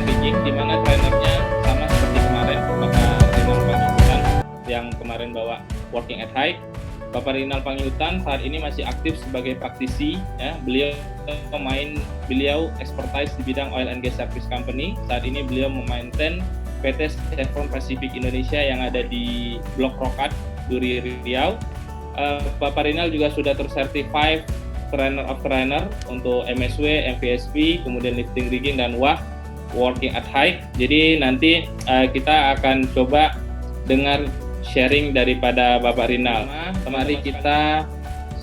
dan rigging, di mana trainernya sama seperti kemarin Bapak Rinal Panjaitan yang kemarin bawa working at height. Bapak Rinal Panjaitan saat ini masih aktif sebagai praktisi, ya. Beliau expertise di bidang oil and gas service company. Saat ini beliau memaintain PT Chevron Pacific Indonesia yang ada di Blok Rokat, Duri, Riau. Bapak Rinal juga sudah tersertified trainer of trainer untuk MSW, MVSP, kemudian lifting rigging dan working at height. Jadi nanti kita akan coba dengar sharing daripada Bapak Rinal. Mari kita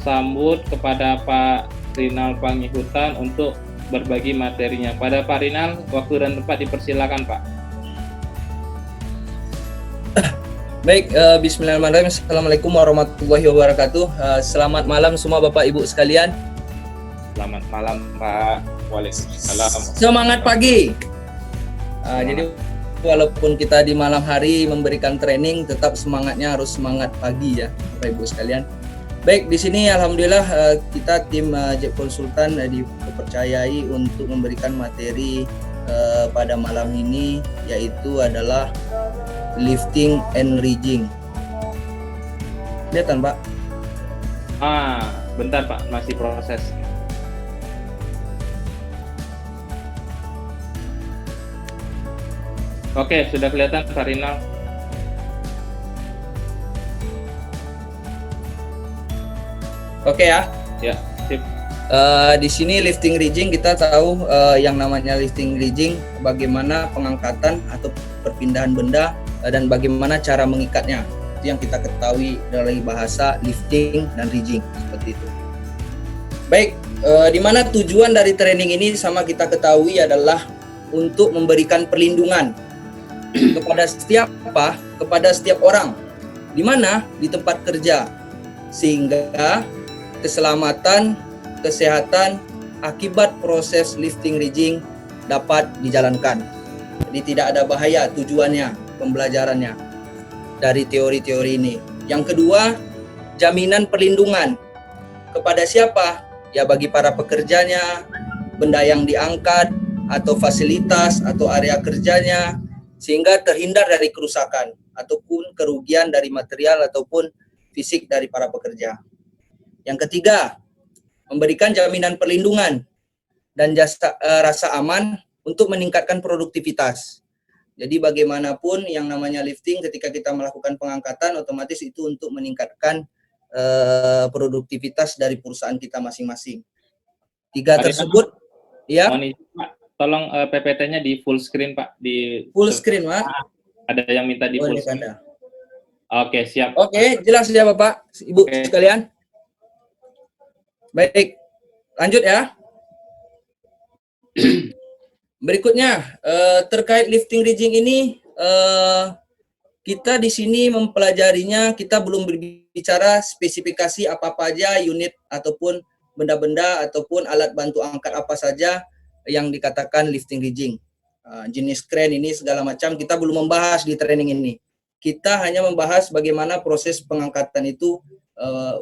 sambut kepada Pak Rinal Panjaitan untuk berbagi materinya. Pada Pak Rinal, waktu dan tempat dipersilakan, Pak. Baik, bismillahirrahmanirrahim. Assalamualaikum warahmatullahi wabarakatuh. Selamat malam semua Bapak Ibu sekalian. Selamat malam, Pak. Waalaikumsalam. Semangat pagi. Jadi walaupun kita di malam hari memberikan training, tetap semangatnya harus semangat pagi ya, Bapak Ibu sekalian. Baik, di sini alhamdulillah kita tim JEP Konsultan dipercayai untuk memberikan materi pada malam ini, yaitu adalah lifting and rigging. Kelihatan, Pak? Bentar, Pak, masih proses. Oke, sudah kelihatan Pak Rinal. Oke ya. Ya, sip. Di sini lifting rigging kita tahu yang namanya lifting rigging bagaimana pengangkatan atau perpindahan benda dan bagaimana cara mengikatnya. Itu yang kita ketahui dari bahasa lifting dan rigging seperti itu. Baik, di mana tujuan dari training ini sama kita ketahui adalah untuk memberikan perlindungan kepada setiap orang di mana di tempat kerja, sehingga keselamatan, kesehatan akibat proses lifting rigging dapat dijalankan. Jadi tidak ada bahaya tujuannya pembelajarannya dari teori-teori ini. Yang kedua, jaminan perlindungan kepada siapa? Ya bagi para pekerjanya, benda yang diangkat atau fasilitas atau area kerjanya, sehingga terhindar dari kerusakan ataupun kerugian dari material ataupun fisik dari para pekerja. Yang ketiga, memberikan jaminan perlindungan dan rasa aman untuk meningkatkan produktivitas. Jadi bagaimanapun yang namanya lifting, ketika kita melakukan pengangkatan, otomatis itu untuk meningkatkan produktivitas dari perusahaan kita masing-masing. Tiga tersebut, ya. Tolong PPT-nya di full screen, Pak. Di full screen, Pak. Ada yang minta di full screen. Oke, siap. Oke, jelas ya Bapak, Ibu sekalian. Baik, lanjut ya. Berikutnya, terkait lifting rigging ini, kita di sini mempelajarinya, kita belum berbicara spesifikasi apa-apa aja unit ataupun benda-benda ataupun alat bantu angkat apa saja yang dikatakan lifting rigging. Jenis crane ini segala macam kita belum membahas di training ini. Kita hanya membahas bagaimana proses pengangkatan itu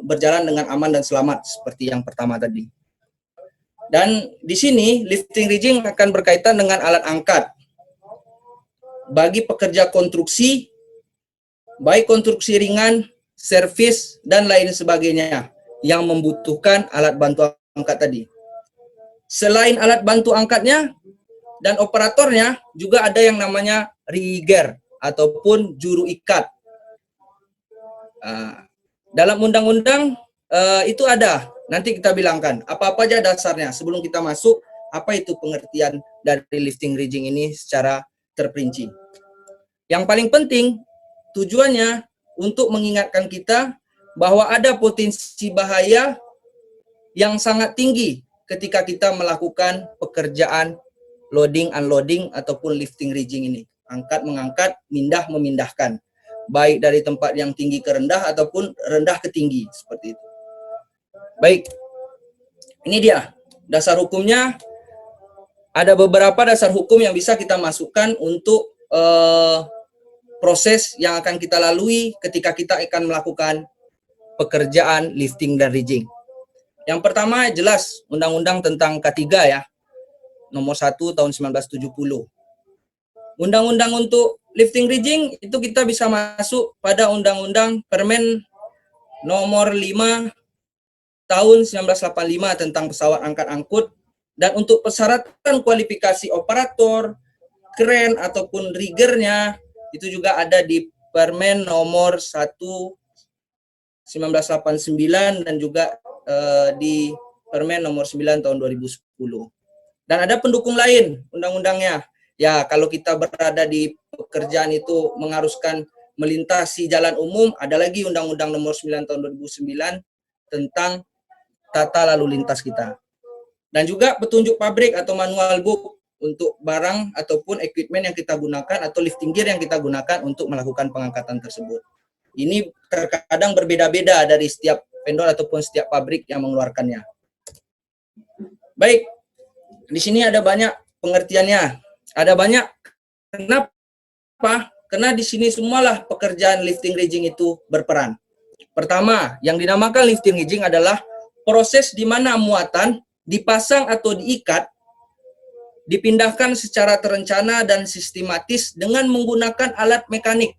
berjalan dengan aman dan selamat seperti yang pertama tadi. Dan di sini lifting rigging akan berkaitan dengan alat angkat bagi pekerja konstruksi, baik konstruksi ringan, servis dan lain sebagainya yang membutuhkan alat bantu angkat tadi. Selain alat bantu angkatnya dan operatornya, juga ada yang namanya rigger ataupun juru ikat. Dalam undang-undang itu ada, nanti kita bilangkan apa-apa aja dasarnya. Sebelum kita masuk, apa itu pengertian dari lifting rigging ini secara terperinci. Yang paling penting, tujuannya untuk mengingatkan kita bahwa ada potensi bahaya yang sangat tinggi ketika kita melakukan pekerjaan loading, unloading, ataupun lifting rigging ini. Angkat, mengangkat, mindah, memindahkan. Baik dari tempat yang tinggi ke rendah, ataupun rendah ke tinggi. Seperti itu. Baik. Ini dia. Dasar hukumnya. Ada beberapa dasar hukum yang bisa kita masukkan untuk proses yang akan kita lalui ketika kita akan melakukan pekerjaan lifting dan rigging. Yang pertama jelas Undang-Undang tentang K3 ya, nomor 1 tahun 1970. Undang-undang untuk lifting rigging itu kita bisa masuk pada Undang-Undang Permen nomor 5 tahun 1985 tentang pesawat angkat angkut, dan untuk persyaratan kualifikasi operator, kren ataupun riggernya itu juga ada di Permen nomor 1 1989 dan juga di Permen nomor 9 tahun 2010. Dan ada pendukung lain undang-undangnya. Ya, kalau kita berada di pekerjaan itu mengharuskan melintasi jalan umum, ada lagi Undang-Undang nomor 9 tahun 2009 tentang tata lalu lintas kita. Dan juga petunjuk pabrik atau manual book untuk barang ataupun equipment yang kita gunakan atau lifting gear yang kita gunakan untuk melakukan pengangkatan tersebut. Ini terkadang berbeda-beda dari setiap vendor ataupun setiap pabrik yang mengeluarkannya. Baik, di sini ada banyak pengertiannya. Ada banyak. Kenapa? Karena di sini semualah pekerjaan lifting rigging itu berperan. Pertama, yang dinamakan lifting rigging adalah proses di mana muatan dipasang atau diikat, dipindahkan secara terencana dan sistematis dengan menggunakan alat mekanik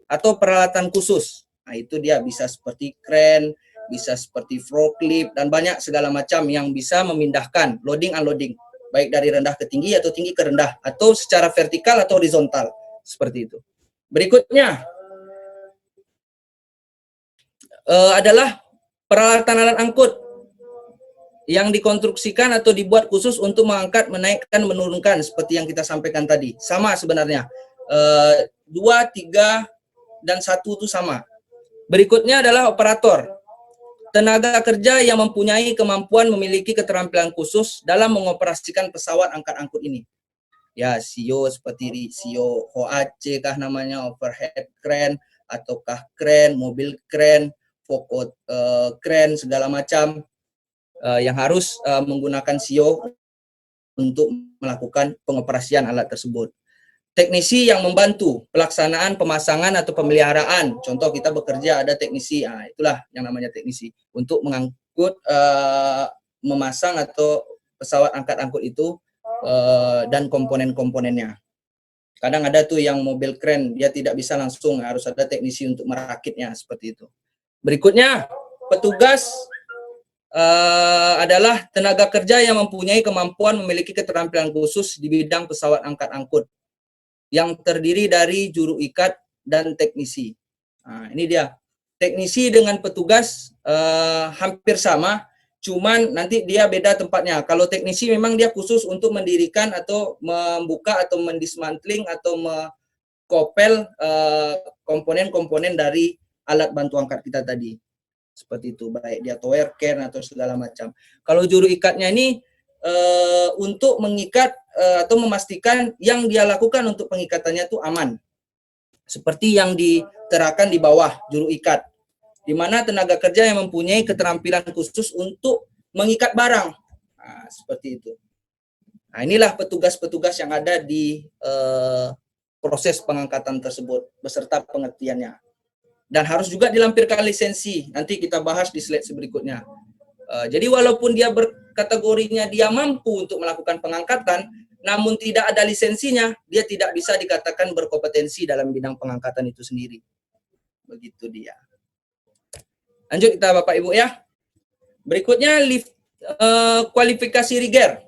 atau peralatan khusus. Nah, itu dia bisa seperti kren, bisa seperti forklift, dan banyak segala macam yang bisa memindahkan loading unloading, baik dari rendah ke tinggi atau tinggi ke rendah, atau secara vertikal atau horizontal, seperti itu. Berikutnya adalah peralatan alat angkut yang dikonstruksikan atau dibuat khusus untuk mengangkat, menaikkan, menurunkan seperti yang kita sampaikan tadi. Sama sebenarnya. 2, 3, dan 1 itu sama. Berikutnya adalah operator. Tenaga kerja yang mempunyai kemampuan memiliki keterampilan khusus dalam mengoperasikan pesawat angkat angkut ini. Ya, CEO seperti CEO OAC kah namanya, overhead crane, ataukah kren, mobil kren, forklift kren, segala macam. Yang harus menggunakan CEO untuk melakukan pengoperasian alat tersebut. Teknisi yang membantu pelaksanaan pemasangan atau pemeliharaan. Contoh kita bekerja ada teknisi, itulah yang namanya teknisi. Untuk mengangkut, memasang atau pesawat angkat angkut itu dan komponen-komponennya. Kadang ada tuh yang mobil kren, dia tidak bisa langsung, harus ada teknisi untuk merakitnya, seperti itu. Berikutnya, petugas adalah tenaga kerja yang mempunyai kemampuan memiliki keterampilan khusus di bidang pesawat angkat angkut yang terdiri dari juru ikat dan teknisi. Nah, ini dia. Teknisi dengan petugas hampir sama, cuman nanti dia beda tempatnya. Kalau teknisi memang dia khusus untuk mendirikan atau membuka atau mendismantling atau mengkopel komponen-komponen dari alat bantu angkat kita tadi. Seperti itu, baik dia tower crane atau segala macam. Kalau juru ikatnya ini untuk mengikat atau memastikan yang dia lakukan untuk pengikatannya itu aman. Seperti yang diterakan di bawah juru ikat, di mana tenaga kerja yang mempunyai keterampilan khusus untuk mengikat barang. Nah, seperti itu. Nah, inilah petugas-petugas yang ada di proses pengangkatan tersebut beserta pengertiannya. Dan harus juga dilampirkan lisensi. Nanti kita bahas di slide berikutnya. Jadi walaupun dia berkategorinya dia mampu untuk melakukan pengangkatan, namun tidak ada lisensinya, dia tidak bisa dikatakan berkompetensi dalam bidang pengangkatan itu sendiri. Begitu dia. Lanjut kita Bapak Ibu ya. Berikutnya kualifikasi rigger.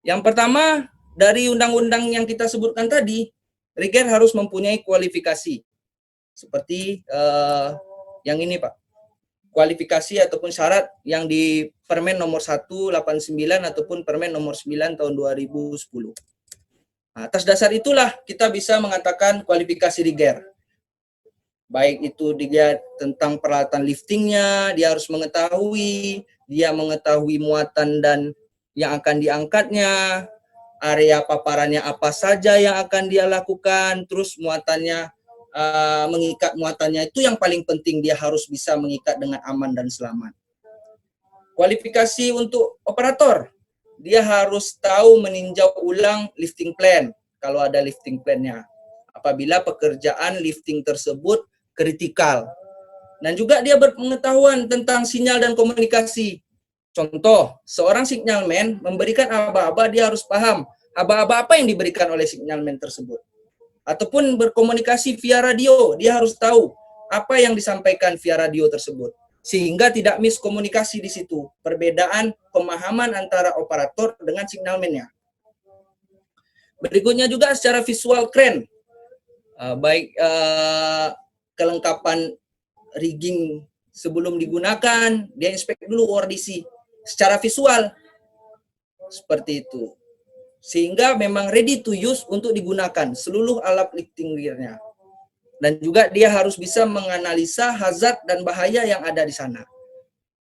Yang pertama, dari undang-undang yang kita sebutkan tadi, rigger harus mempunyai kualifikasi. Seperti yang ini Pak, kualifikasi ataupun syarat yang di Permen nomor 189 ataupun Permen nomor 9 tahun 2010. Nah, atas dasar itulah kita bisa mengatakan kualifikasi rigger. Baik itu dia tentang peralatan liftingnya, dia harus mengetahui, dia mengetahui muatan dan yang akan diangkatnya, area paparannya apa saja yang akan dia lakukan, terus muatannya, mengikat muatannya itu yang paling penting, dia harus bisa mengikat dengan aman dan selamat. Kualifikasi untuk operator, dia harus tahu meninjau ulang lifting plan kalau ada lifting plan-nya apabila pekerjaan lifting tersebut kritikal. Dan juga dia berpengetahuan tentang sinyal dan komunikasi. Contoh, seorang signalman memberikan aba-aba, dia harus paham aba-aba apa yang diberikan oleh signalman tersebut. Ataupun berkomunikasi via radio, dia harus tahu apa yang disampaikan via radio tersebut. Sehingga tidak miskomunikasi di situ, perbedaan pemahaman antara operator dengan signalman-nya. Berikutnya juga secara visual keren, baik kelengkapan rigging sebelum digunakan, dia inspek dulu ORDC secara visual seperti itu, sehingga memang ready to use untuk digunakan seluruh alat lifting gear-nya. Dan juga dia harus bisa menganalisa hazard dan bahaya yang ada di sana.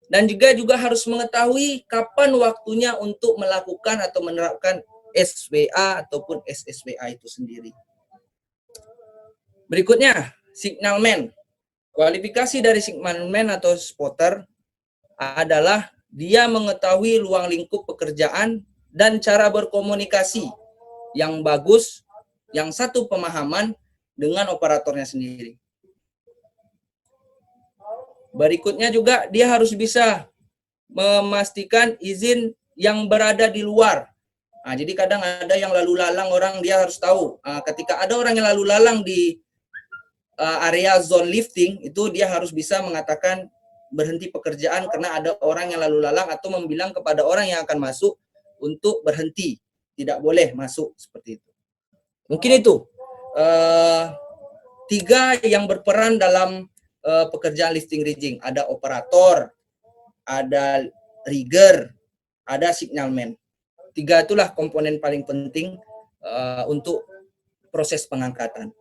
Dan juga harus mengetahui kapan waktunya untuk melakukan atau menerapkan SWA ataupun SSWA itu sendiri. Berikutnya, signalman. Kualifikasi dari signalman atau spotter adalah dia mengetahui ruang lingkup pekerjaan dan cara berkomunikasi yang bagus, yang satu pemahaman dengan operatornya sendiri. Berikutnya juga dia harus bisa memastikan izin yang berada di luar. Nah, jadi kadang ada yang lalu lalang orang, dia harus tahu ketika ada orang yang lalu lalang di area zone lifting, itu dia harus bisa mengatakan berhenti pekerjaan karena ada orang yang lalu lalang, atau membilang kepada orang yang akan masuk untuk berhenti, tidak boleh masuk, seperti itu. Mungkin itu 3 yang berperan dalam pekerjaan lifting rigging. Ada operator, ada rigger, ada signalman. 3 itulah komponen paling penting untuk proses pengangkatan.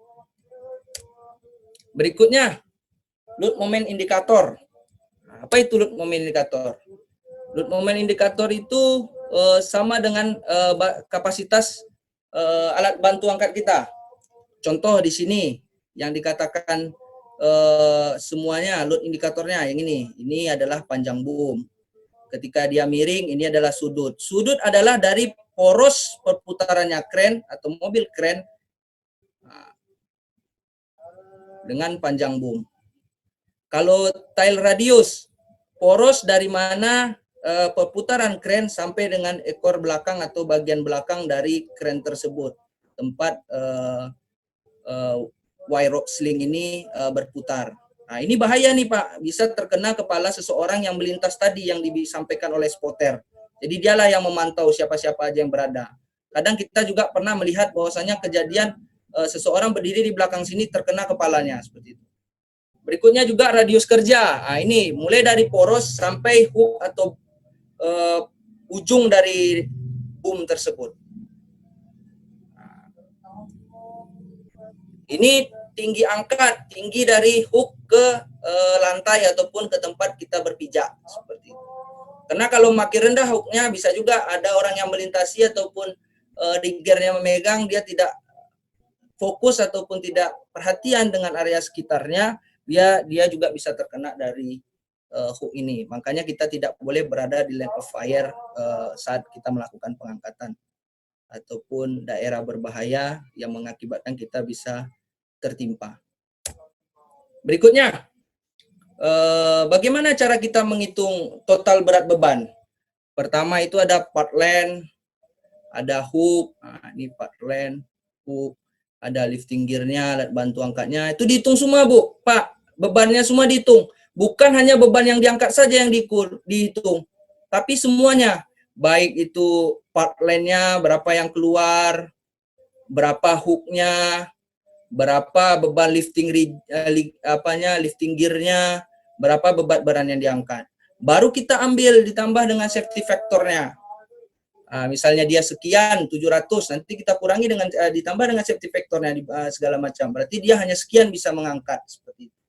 Berikutnya, load moment indikator. Apa itu load moment indikator? Load moment indikator itu sama dengan kapasitas alat bantu angkat kita. Contoh di sini yang dikatakan semuanya load indikatornya yang ini adalah panjang boom. Ketika dia miring, ini adalah sudut. Sudut adalah dari poros perputarannya kren atau mobil kren dengan panjang boom. Kalau tail radius, poros dari mana perputaran kren sampai dengan ekor belakang atau bagian belakang dari kren tersebut, tempat wire rope sling ini berputar. Nah, ini bahaya nih Pak, bisa terkena kepala seseorang yang melintas tadi yang disampaikan oleh spotter. Jadi dialah yang memantau siapa-siapa aja yang berada. Kadang kita juga pernah melihat bahwasanya kejadian seseorang berdiri di belakang sini terkena kepalanya, seperti itu. Berikutnya juga radius kerja. Nah, ini mulai dari poros sampai hook atau ujung dari boom tersebut. Ini tinggi angkat, tinggi dari hook ke lantai ataupun ke tempat kita berpijak, seperti itu. Karena kalau makin rendah hooknya, bisa juga ada orang yang melintasi ataupun riggernya memegang, dia tidak fokus ataupun tidak perhatian dengan area sekitarnya, dia juga bisa terkena dari hook ini. Makanya kita tidak boleh berada di line of fire saat kita melakukan pengangkatan ataupun daerah berbahaya yang mengakibatkan kita bisa tertimpa. Berikutnya, bagaimana cara kita menghitung total berat beban? Pertama itu ada part length, ada hook, nah, ini part length, hook, ada lifting gear-nya, alat bantu angkatnya, itu dihitung semua Bu, Pak, bebannya semua dihitung. Bukan hanya beban yang diangkat saja yang dihitung, tapi semuanya, baik itu part length-nya, berapa yang keluar, berapa hook-nya, berapa beban lifting lifting gear-nya, berapa beban barang yang diangkat. Baru kita ambil ditambah dengan safety factor-nya. Misalnya dia sekian 700, nanti kita kurangi dengan ditambah dengan safety factor-nya segala macam. Berarti dia hanya sekian bisa mengangkat, seperti itu.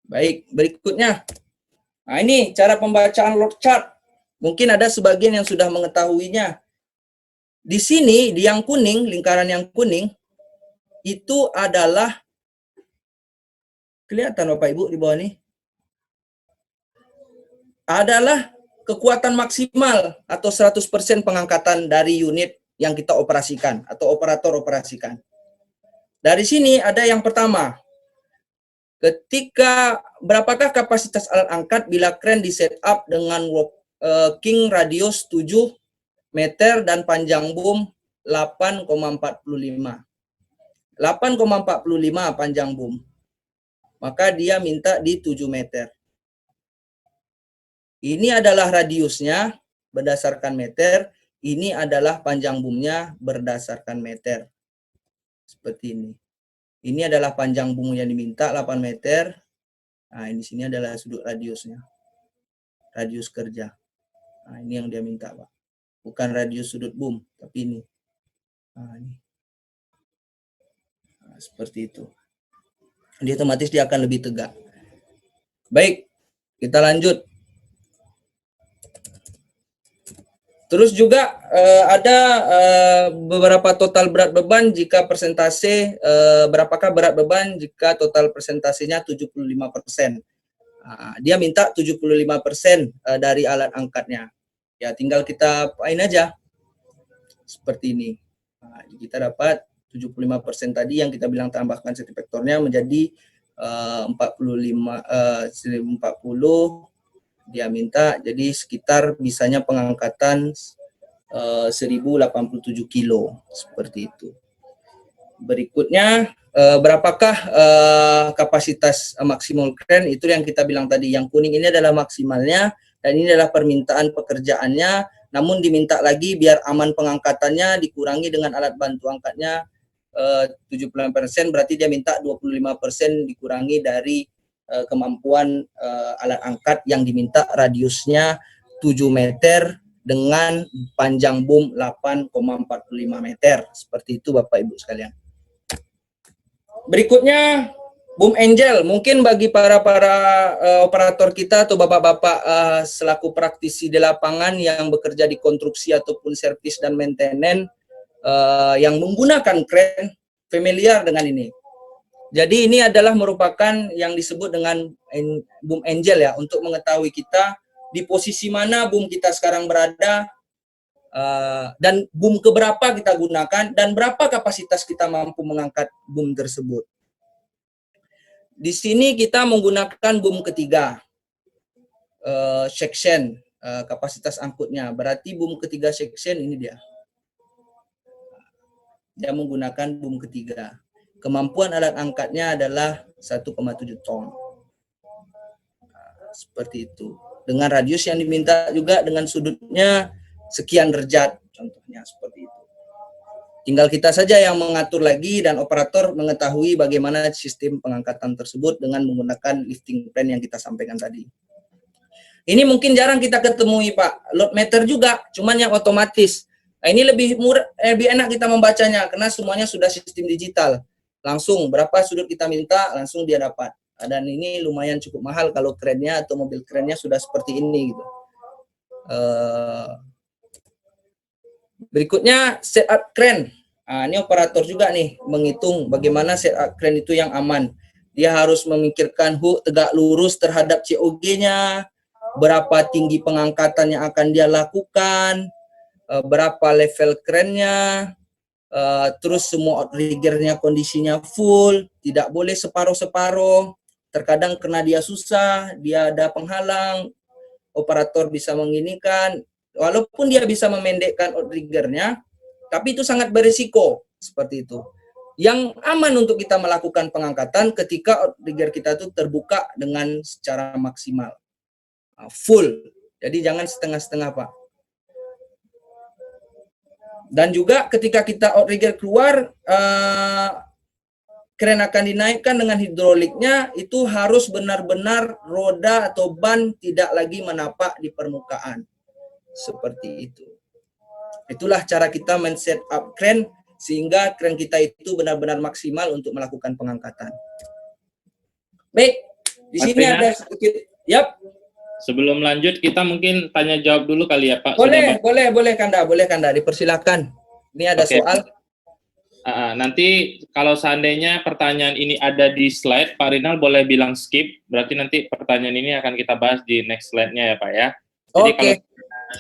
Baik, berikutnya. Nah, ini cara pembacaan load chart. Mungkin ada sebagian yang sudah mengetahuinya. Di sini, di yang kuning, lingkaran yang kuning, itu adalah, kelihatan Bapak Ibu di bawah ini, adalah kekuatan maksimal atau 100% pengangkatan dari unit yang kita operasikan atau operator operasikan. Dari sini ada yang pertama, ketika berapakah kapasitas alat angkat bila kren di setup dengan king radius 7 meter dan panjang boom 8,45. 8,45 panjang boom. Maka dia minta di 7 meter. Ini adalah radiusnya berdasarkan meter, ini adalah panjang boomnya berdasarkan meter. Seperti ini. Ini adalah panjang boom yang diminta 8 meter. Nah, ini sini adalah sudut radiusnya. Radius kerja. Nah, ini yang dia minta, Pak. Bukan radius sudut boom, tapi ini. Nah, ini. Nah, seperti itu. Dia otomatis dia akan lebih tegak. Baik, kita lanjut. Terus juga ada beberapa total berat beban jika persentase, berapakah berat beban jika total persentasenya 75%. Dia minta 75% dari alat angkatnya. Ya tinggal kita apain aja. Seperti ini. Nah, kita dapat 75% tadi yang kita bilang tambahkan safety factornya menjadi 40 dia minta, jadi sekitar bisanya pengangkatan 1087 kilo seperti itu. Berikutnya berapakah kapasitas maksimal crane, itu yang kita bilang tadi, yang kuning ini adalah maksimalnya dan ini adalah permintaan pekerjaannya, namun diminta lagi biar aman pengangkatannya dikurangi dengan alat bantu angkatnya 75%, berarti dia minta 25% dikurangi dari kemampuan alat angkat yang diminta radiusnya 7 meter dengan panjang boom 8,45 meter. Seperti itu Bapak Ibu sekalian. Berikutnya boom angel. Mungkin bagi para operator kita atau bapak-bapak selaku praktisi di lapangan yang bekerja di konstruksi ataupun servis dan maintenance yang menggunakan crane familiar dengan ini. Jadi ini adalah merupakan yang disebut dengan boom angel ya, untuk mengetahui kita di posisi mana boom kita sekarang berada, dan boom keberapa kita gunakan, dan berapa kapasitas kita mampu mengangkat boom tersebut. Di sini kita menggunakan boom ketiga, section, kapasitas angkutnya. Berarti boom ketiga section ini dia. Dia menggunakan boom ketiga. Kemampuan alat angkatnya adalah 1,7 ton. Seperti itu. Dengan radius yang diminta juga dengan sudutnya sekian derajat, contohnya seperti itu. Tinggal kita saja yang mengatur lagi dan operator mengetahui bagaimana sistem pengangkatan tersebut dengan menggunakan lifting plan yang kita sampaikan tadi. Ini mungkin jarang kita ketemui Pak, load meter juga, cuman yang otomatis. Nah, ini lebih murah, lebih enak kita membacanya karena semuanya sudah sistem digital. Langsung berapa sudut kita minta, langsung dia dapat. Dan ini lumayan cukup mahal kalau kerennya atau mobil kerennya sudah seperti ini gitu. Berikutnya setup crane. Nah, ini operator juga nih menghitung bagaimana setup crane itu yang aman. Dia harus memikirkan hook tegak lurus terhadap COG-nya, berapa tinggi pengangkatan yang akan dia lakukan, berapa level crane-nya, terus semua outriggernya kondisinya full, tidak boleh separuh-separuh. Terkadang karena dia susah, dia ada penghalang, operator bisa menginikan, walaupun dia bisa memendekkan outriggernya, tapi itu sangat berisiko seperti itu. Yang aman untuk kita melakukan pengangkatan ketika outrigger kita itu terbuka dengan secara maksimal, full. Jadi jangan setengah-setengah Pak. Dan juga ketika kita outrigger keluar, kren akan dinaikkan dengan hidroliknya, itu harus benar-benar roda atau ban tidak lagi menapak di permukaan. Seperti itu. Itulah cara kita men-set up kren sehingga kren kita itu benar-benar maksimal untuk melakukan pengangkatan. Baik, di sini ada sedikit. Yap. Sebelum lanjut, kita mungkin tanya jawab dulu kali ya Pak. Boleh Kanda, dipersilakan. Ini ada soal. Nanti kalau seandainya pertanyaan ini ada di slide, Pak Rinal boleh bilang skip, berarti nanti pertanyaan ini akan kita bahas di next slide-nya ya Pak ya. Jadi kalau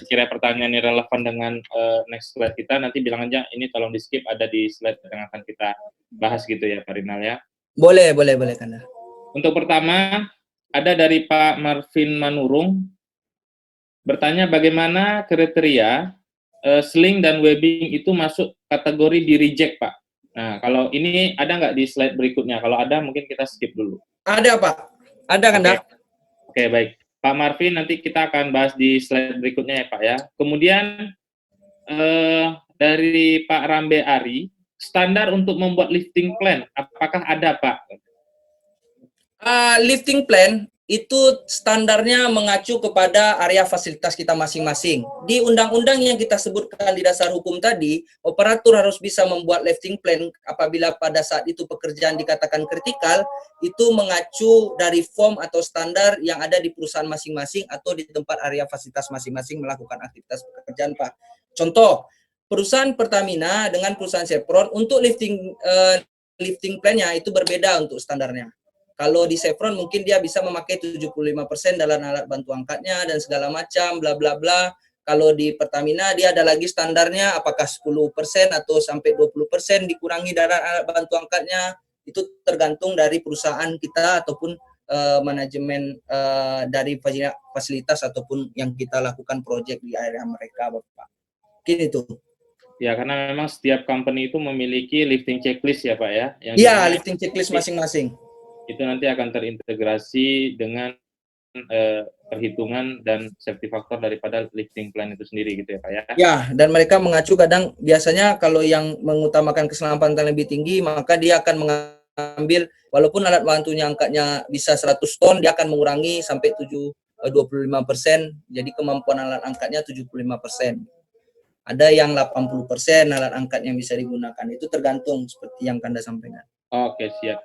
sekiranya pertanyaan ini relevan dengan next slide kita, nanti bilang aja ini tolong di skip, ada di slide yang akan kita bahas gitu ya Pak Rinal ya. Boleh Kanda. Untuk pertama, ada dari Pak Marvin Manurung. bertanya bagaimana kriteria sling dan webbing itu masuk kategori di reject, Pak. Nah, kalau ini ada nggak di slide berikutnya? Kalau ada, mungkin kita skip dulu. Ada, Pak. Ada, Kanda. Oke, baik. Pak Marvin, nanti kita akan bahas di slide berikutnya ya, Pak ya. Kemudian dari Pak Rambe Ari, standar untuk membuat lifting plan, apakah ada, Pak? Lifting plan itu standarnya mengacu kepada area fasilitas kita masing-masing. Di undang-undang yang kita sebutkan di dasar hukum tadi, operator harus bisa membuat lifting plan apabila pada saat itu pekerjaan dikatakan kritikal, itu mengacu dari form atau standar yang ada di perusahaan masing-masing atau di tempat area fasilitas masing-masing melakukan aktivitas pekerjaan, Pak. Contoh, perusahaan Pertamina dengan perusahaan Chevron untuk lifting plan-nya itu berbeda untuk standarnya. Kalau di Chevron mungkin dia bisa memakai 75% dalam alat bantu angkatnya dan segala macam bla bla bla. Kalau di Pertamina dia ada lagi standarnya apakah 10% atau sampai 20% dikurangi dari alat bantu angkatnya. Itu tergantung dari perusahaan kita ataupun manajemen dari fasilitas ataupun yang kita lakukan proyek di area mereka, Bapak. Mungkin itu. Ya, karena memang setiap company itu memiliki lifting checklist ya, Pak ya. Iya, lifting checklist masing-masing. Itu nanti akan terintegrasi dengan perhitungan dan safety factor daripada lifting plan itu sendiri gitu ya, Pak ya. Ya, dan mereka mengacu kadang biasanya kalau yang mengutamakan keselamatan lebih tinggi, maka dia akan mengambil walaupun alat bantunya angkatnya bisa 100 ton, dia akan mengurangi sampai 25%. Jadi kemampuan alat angkatnya 75%. Ada yang 80% alat angkat yang bisa digunakan. Itu tergantung seperti yang Kanda sampaikan. Oke, siap.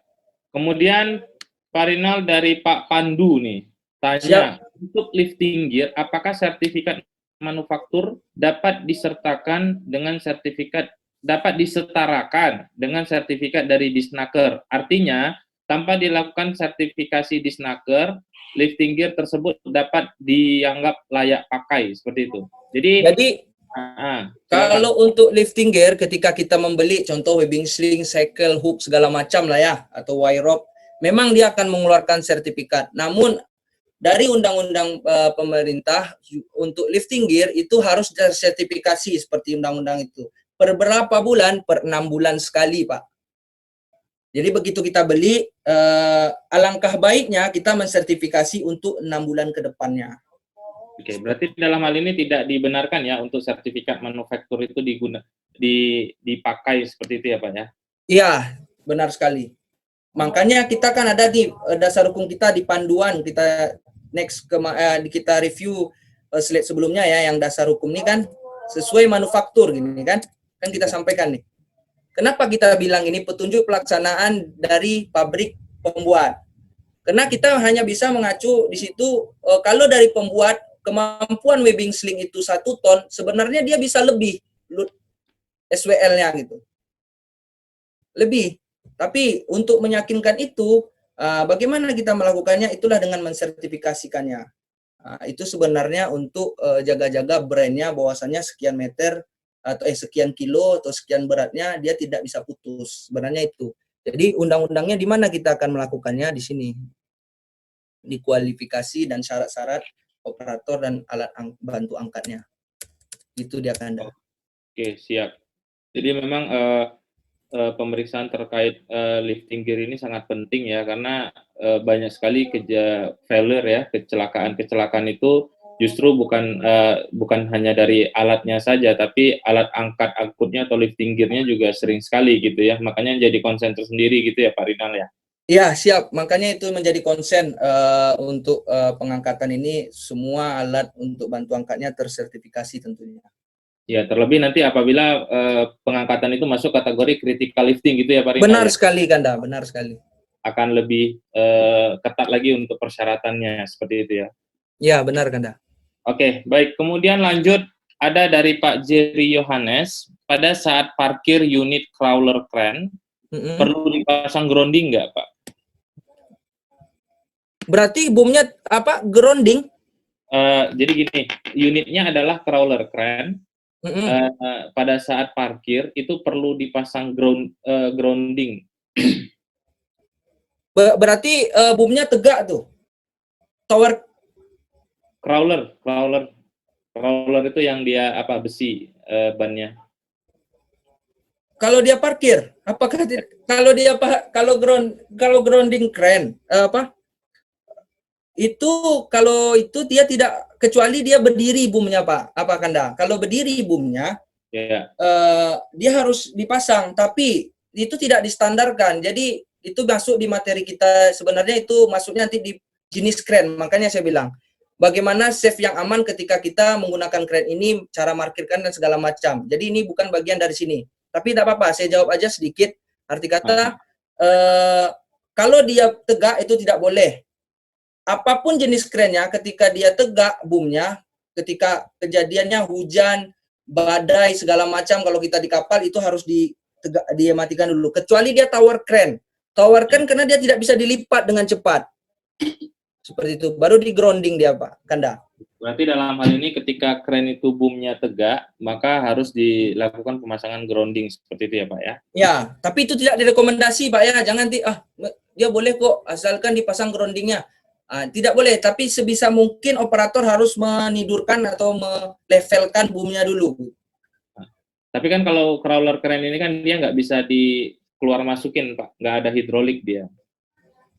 Kemudian Pak Rinal dari Pak Pandu nih, tanya, untuk lifting gear, apakah sertifikat manufaktur dapat disertakan dengan sertifikat, dapat disetarakan dengan sertifikat dari Disnaker? Artinya, tanpa dilakukan sertifikasi Disnaker, lifting gear tersebut dapat dianggap layak pakai, seperti itu. Jadi kalau untuk lifting gear ketika kita membeli contoh webbing sling, cycle, hook segala macam lah ya atau wire rope, memang dia akan mengeluarkan sertifikat. Namun dari undang-undang pemerintah untuk lifting gear itu harus tersertifikasi seperti undang-undang itu. Per berapa bulan? Per 6 bulan sekali, Pak. Jadi begitu kita beli, alangkah baiknya kita mensertifikasi untuk 6 bulan ke depannya. Oke, berarti dalam hal ini tidak dibenarkan ya untuk sertifikat manufaktur itu dipakai seperti itu ya, Pak ya? Iya, benar sekali. Makanya kita kan ada di dasar hukum kita di panduan kita kita review slide sebelumnya ya yang dasar hukum ini kan sesuai manufaktur gini kan kita sampaikan nih. Kenapa kita bilang ini petunjuk pelaksanaan dari pabrik pembuat? Karena kita hanya bisa mengacu di situ kalau dari pembuat kemampuan webbing sling itu 1 ton, sebenarnya dia bisa lebih SWL-nya gitu. Lebih. Tapi untuk meyakinkan itu, bagaimana kita melakukannya? Itulah dengan mensertifikasikannya. Itu sebenarnya untuk jaga-jaga brandnya bahwasannya sekian meter atau sekian kilo atau sekian beratnya dia tidak bisa putus. Sebenarnya itu. Jadi undang-undangnya di mana kita akan melakukannya di sini. Di kualifikasi dan syarat-syarat operator dan alat bantu angkatnya. Itu dia Kanda. Oke, siap. Jadi memang pemeriksaan terkait lifting gear ini sangat penting ya, karena banyak sekali failure ya, kecelakaan itu justru bukan hanya dari alatnya saja, tapi alat angkutnya atau lifting gear-nya juga sering sekali gitu ya, makanya jadi konsen tersendiri gitu ya Pak Rinal ya. Ya, siap. Makanya itu menjadi konsen untuk pengangkatan ini, semua alat untuk bantu angkatnya tersertifikasi tentunya. Ya, terlebih nanti apabila pengangkatan itu masuk kategori critical lifting gitu ya Pak Rinal. Benar ya? Sekali, Kanda. Benar sekali. Akan lebih ketat lagi untuk persyaratannya, seperti itu ya. Ya, benar Kanda. Oke, baik. Kemudian lanjut, ada dari Pak Jerry Yohanes, pada saat parkir unit crawler crane, perlu dipasang grounding nggak Pak? Berarti boomnya apa? Grounding? Jadi gini, unitnya adalah crawler crane. Pada saat parkir itu perlu dipasang grounding. Berarti boomnya tegak tuh. Tower crawler. Roller itu yang dia apa besi bannya. Kalau dia parkir, apakah kalau dia kalau grounding crane apa itu kalau itu dia tidak kecuali dia berdiri boomnya Pak. Apa Kanda? Kalau berdiri boomnya Ya. dia harus dipasang, tapi itu tidak distandarkan. Jadi itu masuk di materi kita sebenarnya itu masuknya nanti di jenis crane. Makanya saya bilang bagaimana safe yang aman ketika kita menggunakan crane ini, cara markirkan dan segala macam. Jadi ini bukan bagian dari sini. Tapi tidak apa-apa, saya jawab aja sedikit. Arti kata kalau dia tegak itu tidak boleh. Apapun jenis kerennya, ketika dia tegak boomnya, ketika kejadiannya hujan, badai segala macam, kalau kita di kapal itu harus dia matikan dulu. Kecuali dia tower crane. Tower crane karena dia tidak bisa dilipat dengan cepat. Seperti itu. Baru di grounding dia Pak Kanda. Berarti dalam hal ini ketika crane itu boomnya tegak, maka harus dilakukan pemasangan grounding seperti itu ya Pak ya? Ya, tapi itu tidak direkomendasi Pak ya. Jangan dia boleh kok asalkan dipasang groundingnya. Tidak boleh, tapi sebisa mungkin operator harus menidurkan atau melevelkan boomnya dulu. Tapi kan kalau crawler crane ini kan dia nggak bisa keluar masukin Pak, nggak ada hidrolik dia.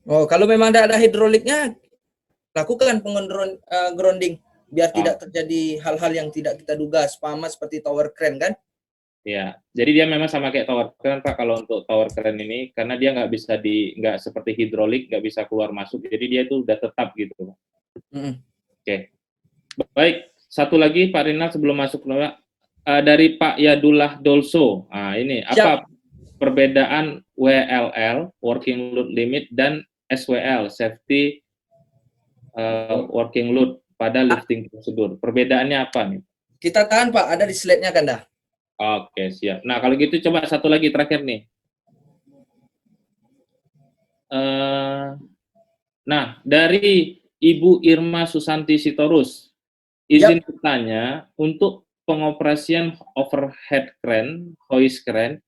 Oh, kalau memang tidak ada hidroliknya, lakukan grounding biar tidak terjadi hal-hal yang tidak kita duga, sama seperti tower crane kan? Ya, jadi dia memang sama kayak tower crane Pak kalau untuk tower crane ini karena dia nggak seperti hidrolik nggak bisa keluar masuk, jadi dia itu udah tetap gitu Pak. Oke. Baik, satu lagi Pak Rinal sebelum masuk dari Pak Yadullah Dolso. Ini apa perbedaan WLL (Working Load Limit) dan SWL (Safety Working Load) pada lifting prosedur? Perbedaannya apa nih? Kita tahan Pak, ada di slide-nya kan dah. Oke, siap. Nah, kalau gitu coba satu lagi terakhir nih. Nah, dari Ibu Irma Susanti Sitorus, izin bertanya, untuk pengoperasian overhead crane, hoist crane,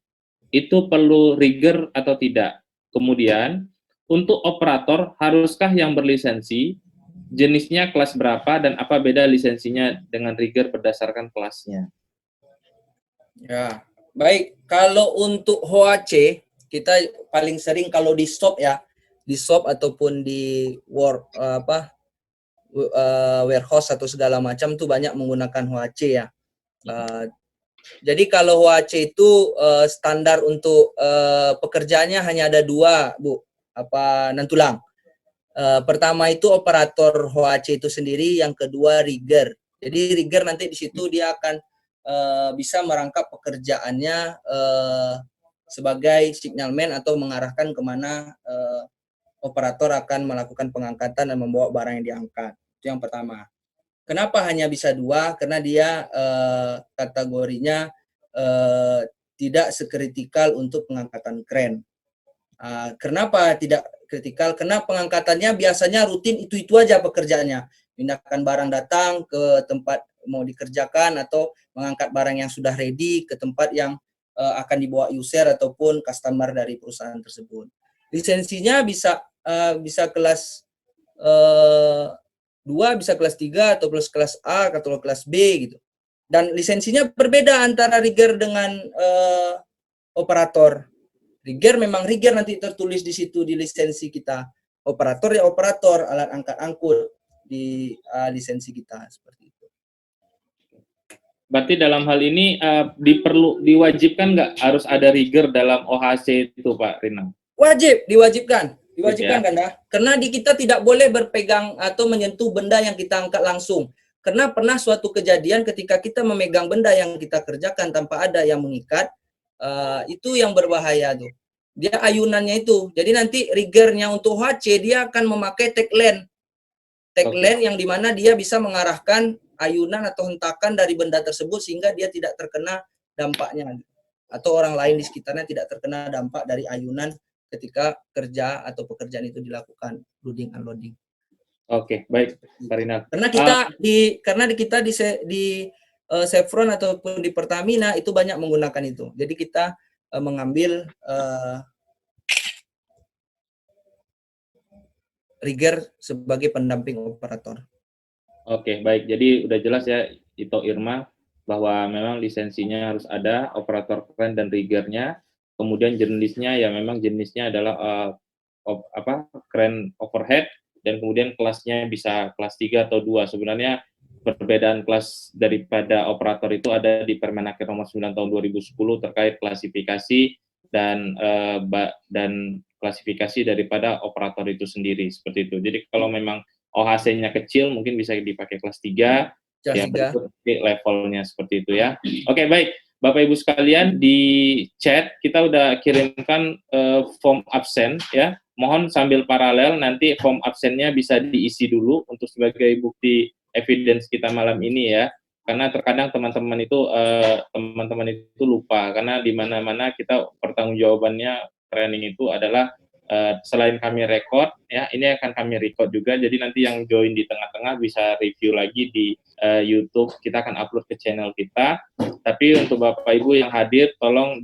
itu perlu rigger atau tidak? Kemudian, untuk operator, haruskah yang berlisensi, jenisnya kelas berapa, dan apa beda lisensinya dengan rigger berdasarkan kelasnya? Ya, baik. Kalau untuk HOAC, kita paling sering kalau di shop ya, di shop ataupun di warehouse atau segala macam tuh banyak menggunakan HOAC ya. Jadi kalau HOAC itu standar untuk pekerjaannya hanya ada dua, Bu. Nantulang. Pertama itu operator HOAC itu sendiri, yang kedua rigger. Jadi rigger nanti di situ dia akan bisa merangkap pekerjaannya sebagai signalman atau mengarahkan kemana operator akan melakukan pengangkatan dan membawa barang yang diangkat. Itu yang pertama. Kenapa hanya bisa dua? Karena dia kategorinya tidak sekritikal untuk pengangkatan kren. Kenapa tidak kritikal? Karena pengangkatannya biasanya rutin itu aja pekerjaannya. Pindahkan barang datang ke tempat mau dikerjakan atau mengangkat barang yang sudah ready ke tempat yang akan dibawa user ataupun customer dari perusahaan tersebut. Lisensinya bisa kelas 2, bisa kelas 3 atau kelas A atau kelas B gitu. Dan lisensinya berbeda antara rigger dengan operator. Rigger memang rigger nanti tertulis di situ di lisensi kita. Operator ya operator, alat angkat angkut di lisensi kita seperti itu. Berarti dalam hal ini diwajibkan nggak harus ada rigger dalam OHC itu Pak Rinal? Diwajibkan Ya. kan dah. Karena di kita tidak boleh berpegang atau menyentuh benda yang kita angkat langsung. Karena pernah suatu kejadian ketika kita memegang benda yang kita kerjakan tanpa ada yang mengikat, itu yang berbahaya tuh. Dia ayunannya itu. Jadi nanti riggernya untuk HC dia akan memakai tagline yang dimana dia bisa mengarahkan ayunan atau hentakan dari benda tersebut sehingga dia tidak terkena dampaknya atau orang lain di sekitarnya tidak terkena dampak dari ayunan ketika kerja atau pekerjaan itu dilakukan loading unloading. Oke, baik Pak Rinal. Karena kita di Chevron ataupun di Pertamina itu banyak menggunakan itu. Jadi kita mengambil rigger sebagai pendamping operator. Oke, baik. Jadi udah jelas ya Ito Irma bahwa memang lisensinya harus ada, operator kren dan riggernya, kemudian jenisnya ya memang jenisnya adalah kren overhead, dan kemudian kelasnya bisa kelas 3 atau 2. Sebenarnya perbedaan kelas daripada operator itu ada di Permenaker nomor 9 tahun 2010 terkait klasifikasi dan klasifikasi daripada operator itu sendiri, seperti itu. Jadi kalau memang OHC-nya kecil mungkin bisa dipakai kelas 3, ya berikut levelnya seperti itu ya. Oke, baik. Bapak Ibu sekalian, di chat kita udah kirimkan form absen ya. Mohon sambil paralel nanti form absennya bisa diisi dulu untuk sebagai bukti evidence kita malam ini ya. Karena terkadang teman-teman itu lupa, karena di mana-mana kita pertanggungjawabannya training itu adalah selain kami record ya, ini akan kami record juga, jadi nanti yang join di tengah-tengah bisa review lagi di YouTube, kita akan upload ke channel kita. Tapi untuk Bapak Ibu yang hadir, tolong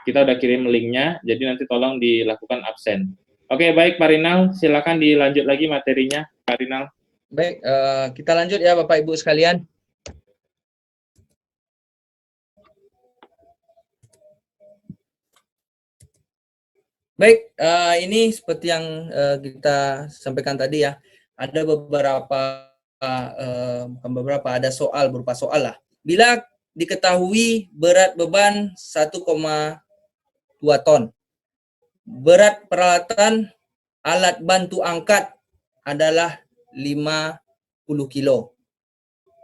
kita udah kirim linknya, jadi nanti tolong dilakukan absen. Oke, baik Pak Rinal, silakan dilanjut lagi materinya, Pak Rinal. Baik, kita lanjut ya Bapak Ibu sekalian. Baik, ini seperti yang kita sampaikan tadi ya, ada ada soal, berupa soal lah. Bila diketahui berat beban 1,2 ton, berat peralatan alat bantu angkat adalah 50 kilo,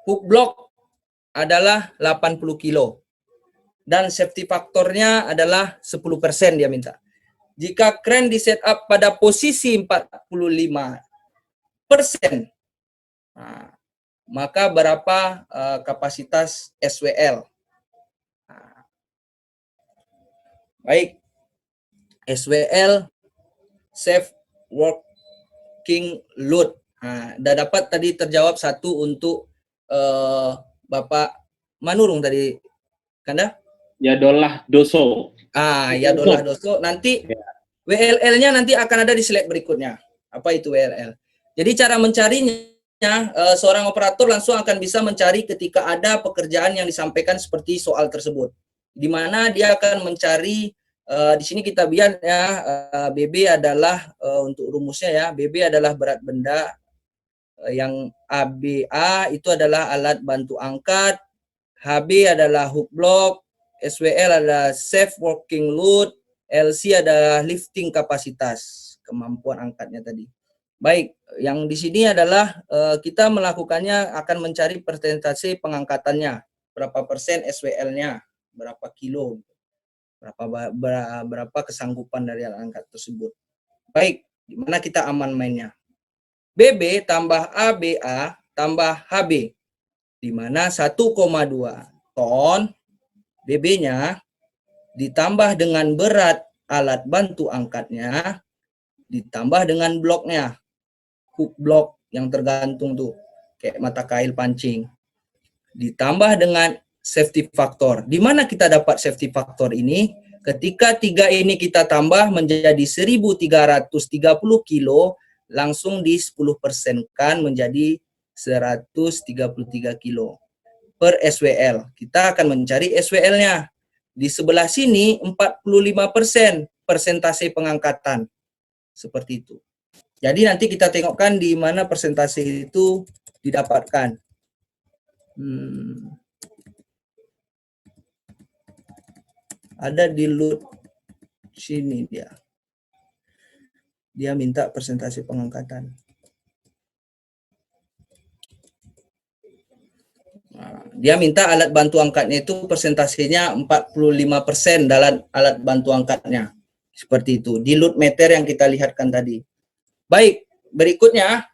hook block adalah 80 kilo, dan safety faktornya adalah 10% dia minta. Jika kren di setup pada posisi 45%, maka berapa kapasitas SWL? Baik, SWL safe working load. Udah dapat tadi terjawab satu untuk Bapak Manurung tadi, Kanda? Ya dolah doso. Ya dolah doso. Nanti WLL-nya nanti akan ada di slide berikutnya. Apa itu WLL? Jadi cara mencarinya, seorang operator langsung akan bisa mencari ketika ada pekerjaan yang disampaikan seperti soal tersebut, di mana dia akan mencari, di sini kita biar ya, BB adalah untuk rumusnya ya, BB adalah berat benda, yang ABA itu adalah alat bantu angkat, HB adalah hook block, SWL adalah safe working load, LC adalah lifting kapasitas, kemampuan angkatnya tadi. Baik, yang di sini adalah kita melakukannya akan mencari persentase pengangkatannya, berapa persen SWL-nya, berapa kilo, berapa kesanggupan dari alat angkat tersebut. Baik, di mana kita aman mainnya? BB tambah ABA tambah HB, di mana 1,2 ton BB-nya ditambah dengan berat alat bantu angkatnya, ditambah dengan bloknya, hook block yang tergantung tuh, kayak mata kail pancing, ditambah dengan safety factor. Di mana kita dapat safety factor ini? Ketika 3 ini kita tambah menjadi 1.330 kilo, langsung di 10%-kan menjadi 133 kilo per SWL. Kita akan mencari SWL-nya. Di sebelah sini 45% persentase pengangkatan. Seperti itu. Jadi nanti kita tengokkan di mana persentase itu didapatkan. Ada di load sini dia. Dia minta persentase pengangkatan. Dia minta alat bantu angkatnya itu persentasenya 45% dalam alat bantu angkatnya. Seperti itu. Di load meter yang kita lihatkan tadi. Baik, berikutnya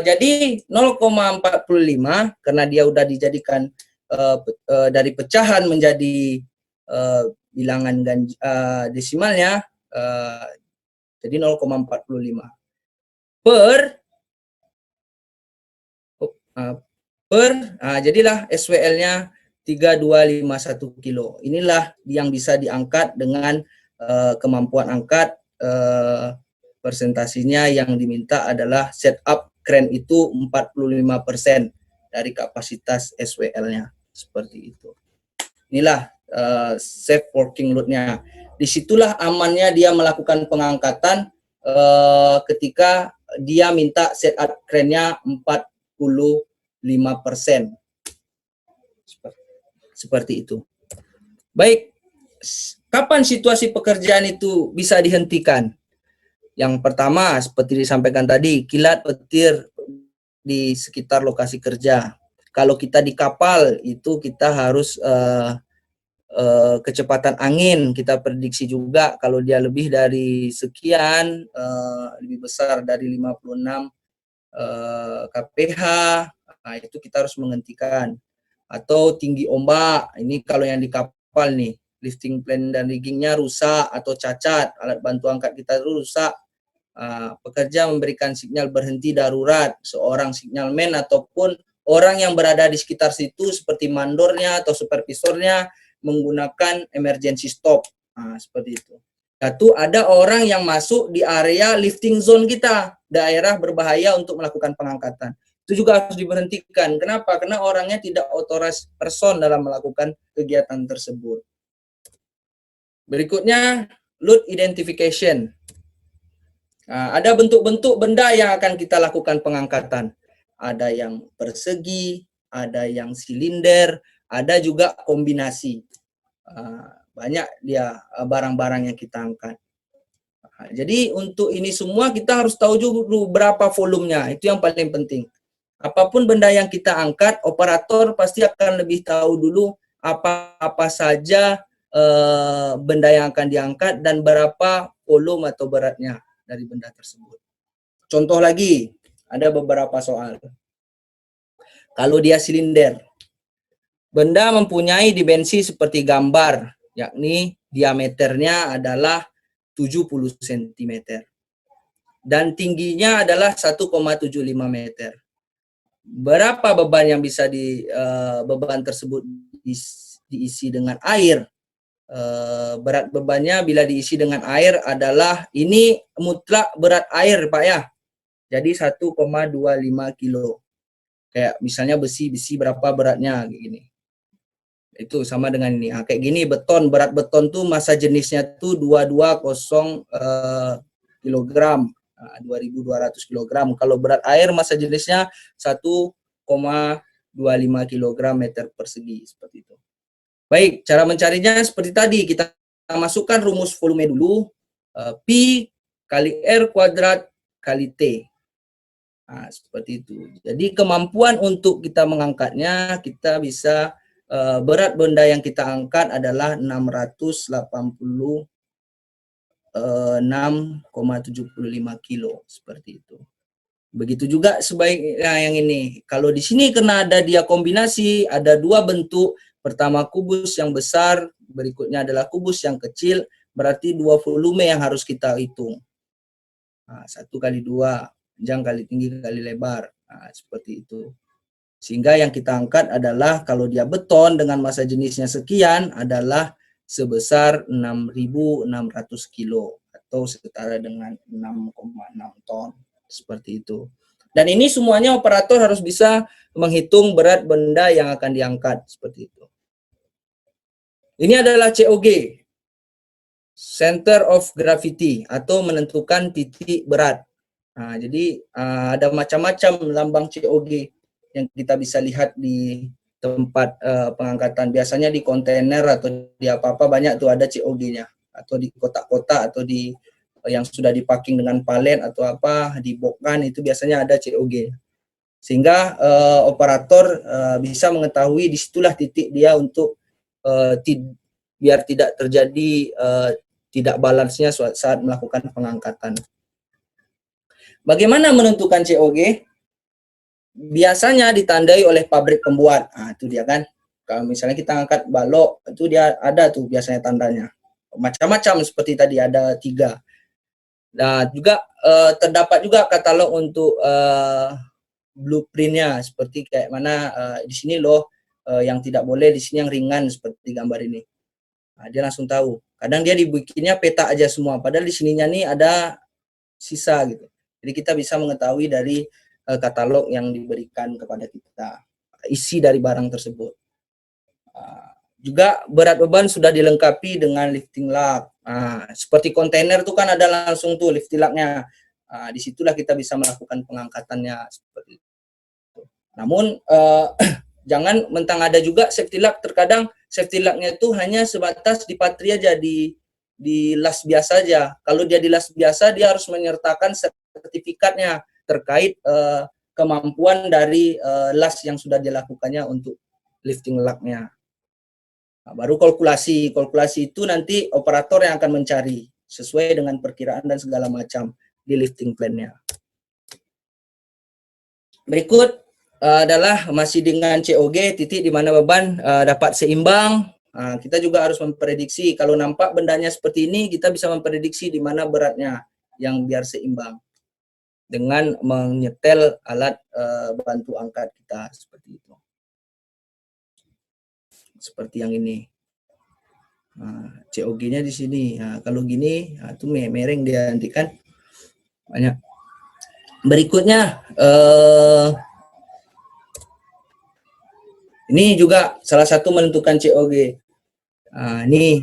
jadi 0,45 karena dia udah dijadikan dari pecahan menjadi bilangan desimalnya, jadi 0,45 jadilah SWL-nya 3251 kilo. Inilah yang bisa diangkat dengan kemampuan angkat. Persentasinya yang diminta adalah setup kren itu 45%. dari kapasitas SWL-nya, seperti itu. Inilah safe working load-nya. Disitulah amannya dia melakukan pengangkatan ketika dia minta setup crane-nya 45%. Seperti itu. Baik, kapan situasi pekerjaan itu bisa dihentikan? Yang pertama, seperti disampaikan tadi, kilat petir di sekitar lokasi kerja. Kalau kita di kapal, itu kita harus kecepatan angin, kita prediksi juga kalau dia lebih dari sekian, lebih besar dari 56 kph, nah itu kita harus menghentikan. Atau tinggi ombak, ini kalau yang di kapal nih, lifting plan dan riggingnya rusak atau cacat, alat bantu angkat kita rusak, pekerja memberikan sinyal berhenti darurat, seorang signalman ataupun orang yang berada di sekitar situ seperti mandornya atau supervisornya menggunakan emergency stop, seperti itu. Satu, ada orang yang masuk di area lifting zone kita, daerah berbahaya untuk melakukan pengangkatan. Itu juga harus diberhentikan. Kenapa? Karena orangnya tidak authorized person dalam melakukan kegiatan tersebut. Berikutnya, load identification. Ada bentuk-bentuk benda yang akan kita lakukan pengangkatan. Ada yang persegi, ada yang silinder, ada juga kombinasi. Banyak dia barang-barang yang kita angkat. Jadi untuk ini semua kita harus tahu dulu berapa volumenya, itu yang paling penting. Apapun benda yang kita angkat, operator pasti akan lebih tahu dulu apa saja benda yang akan diangkat dan berapa volume atau beratnya dari benda tersebut. Contoh lagi, ada beberapa soal. Kalau dia silinder, benda mempunyai dimensi seperti gambar, yakni diameternya adalah 70 cm dan tingginya adalah 1,75 meter. Berapa beban yang bisa beban tersebut diisi dengan air? Berat bebannya bila diisi dengan air adalah, ini mutlak berat air Pak ya, jadi 1,25 kilo. Kayak misalnya besi berapa beratnya gini, itu sama dengan ini. Kayak gini beton, berat beton tuh massa jenisnya tuh 220 kilogram, 2200 kilogram. Kalau berat air massa jenisnya 1,25 kilogram meter persegi, seperti itu. Baik, cara mencarinya seperti tadi, kita masukkan rumus volume dulu, P kali R kuadrat kali T. Seperti itu. Jadi kemampuan untuk kita mengangkatnya, kita bisa berat benda yang kita angkat adalah 686,75 kilo, seperti itu. Begitu juga sebaiknya yang ini. Kalau di sini karena ada dia kombinasi, ada dua bentuk. Pertama kubus yang besar, berikutnya adalah kubus yang kecil, berarti dua volume yang harus kita hitung. 1 kali 2, panjang kali tinggi kali lebar. Seperti itu. Sehingga yang kita angkat adalah kalau dia beton dengan massa jenisnya sekian adalah sebesar 6.600 kilo atau setara dengan 6,6 ton. Seperti itu. Dan ini semuanya operator harus bisa menghitung berat benda yang akan diangkat, seperti itu. Ini adalah COG, Center of Gravity, atau menentukan titik berat. Jadi ada macam-macam lambang COG yang kita bisa lihat di tempat pengangkatan. Biasanya di kontainer atau di apa-apa banyak tuh ada COG-nya, atau di kotak-kotak atau di yang sudah dipaking dengan palet atau apa di bokan, itu biasanya ada COG. Sehingga operator bisa mengetahui disitulah titik dia untuk biar tidak terjadi tidak balance-nya saat melakukan pengangkatan. Bagaimana menentukan COG? Biasanya ditandai oleh pabrik pembuat. Itu dia kan. Kalau misalnya kita angkat balok, itu dia ada tuh biasanya tandanya. Macam-macam seperti tadi ada 3. Nah, juga terdapat juga katalog untuk blueprintnya, seperti kayak mana di sini loh yang tidak boleh, di sini yang ringan seperti gambar ini. Dia langsung tahu. Kadang dia dibikinnya peta aja semua, padahal di sininya nih ada sisa gitu. Jadi kita bisa mengetahui dari katalog yang diberikan kepada kita. isi dari barang tersebut. Juga berat beban sudah dilengkapi dengan lifting lug. Seperti kontainer itu kan ada langsung tuh lifting lugnya. Disitulah kita bisa melakukan pengangkatannya seperti itu. Namun jangan mentang ada juga safety lug, terkadang safety lugnya itu hanya sebatas di patri aja, di las biasa aja. Kalau dia di las biasa, dia harus menyertakan sertifikatnya terkait kemampuan dari las yang sudah dilakukannya untuk lifting lugnya. Baru kalkulasi itu nanti operator yang akan mencari sesuai dengan perkiraan dan segala macam di lifting plan-nya. Berikut adalah masih dengan COG, titik di mana beban dapat seimbang. Kita juga harus memprediksi, kalau nampak bendanya seperti ini, kita bisa memprediksi di mana beratnya yang biar seimbang dengan menyetel alat bantu angkat kita seperti itu. Seperti yang ini. COG-nya di sini. Kalau gini, itu mereng dia nanti kan banyak. Berikutnya, ini juga salah satu menentukan COG. Ini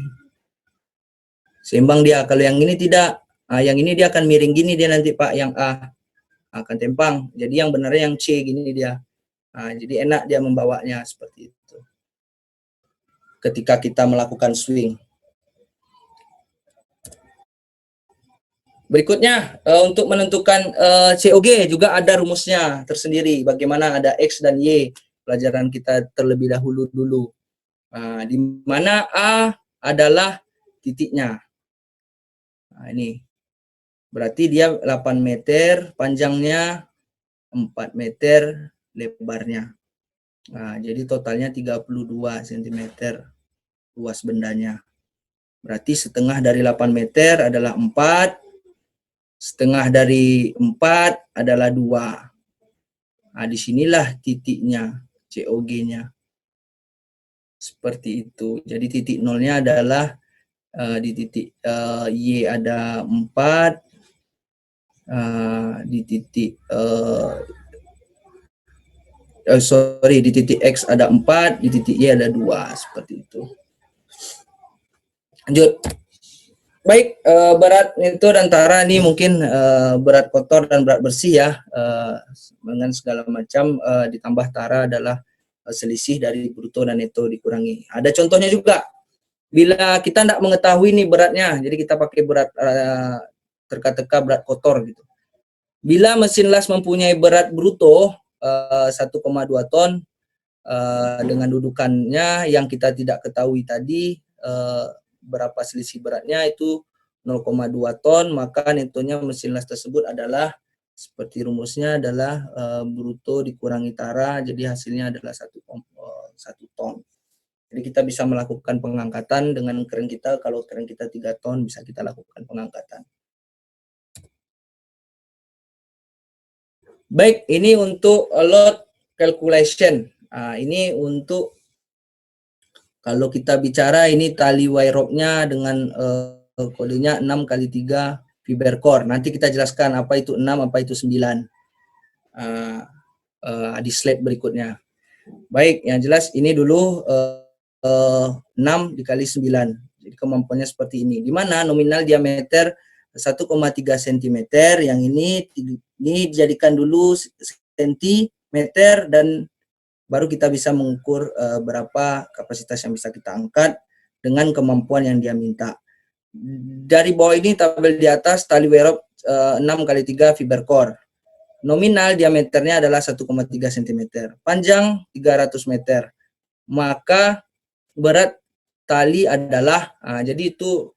seimbang dia. Kalau yang ini tidak, yang ini dia akan miring gini dia nanti Pak. Yang A akan tempang. Jadi yang benarnya yang C gini dia. Jadi enak dia membawanya seperti itu ketika kita melakukan swing. Berikutnya, untuk menentukan COG juga ada rumusnya tersendiri. Bagaimana ada X dan Y, pelajaran kita terlebih dahulu dulu. Di mana A adalah titiknya. Ini berarti dia 8 meter, panjangnya 4 meter, lebarnya. Jadi totalnya 32 cm luas bendanya. Berarti setengah dari 8 meter adalah 4, setengah dari 4 adalah 2. Disinilah titiknya, COG-nya. Seperti itu. Jadi titik nolnya adalah di titik Y ada 4, di titik di titik X ada 4, di titik Y ada 2, seperti itu. Lanjut. Baik, berat itu antara ini mungkin berat kotor dan berat bersih ya, dengan segala macam, ditambah tara adalah selisih dari bruto dan neto dikurangi. Ada contohnya juga, bila kita tidak mengetahui nih beratnya, jadi kita pakai berat teka-teka berat kotor gitu. Bila mesin las mempunyai berat bruto 1,2 ton, dengan dudukannya yang kita tidak ketahui tadi, berapa selisih beratnya itu 0,2 ton, maka netonya mesin las tersebut adalah seperti rumusnya adalah bruto dikurangi tara, jadi hasilnya adalah 1 ton. Jadi kita bisa melakukan pengangkatan dengan kren kita, kalau kren kita 3 ton bisa kita lakukan pengangkatan. Baik, ini untuk load calculation. Ini untuk kalau kita bicara ini tali wire rope-nya dengan kodenya 6x3 fiber core. Nanti kita jelaskan apa itu 6, apa itu 9. Di slide berikutnya. Baik, yang jelas ini dulu 6 dikali 9. Jadi kemampuannya seperti ini. Di mana nominal diameter 1,3 cm, yang ini dijadikan dulu cm dan baru kita bisa mengukur berapa kapasitas yang bisa kita angkat dengan kemampuan yang dia minta. Dari bawah ini tabel di atas tali wire rope 6x3 fiber core. Nominal diameternya adalah 1,3 cm, panjang 300 meter. Maka berat tali adalah, jadi itu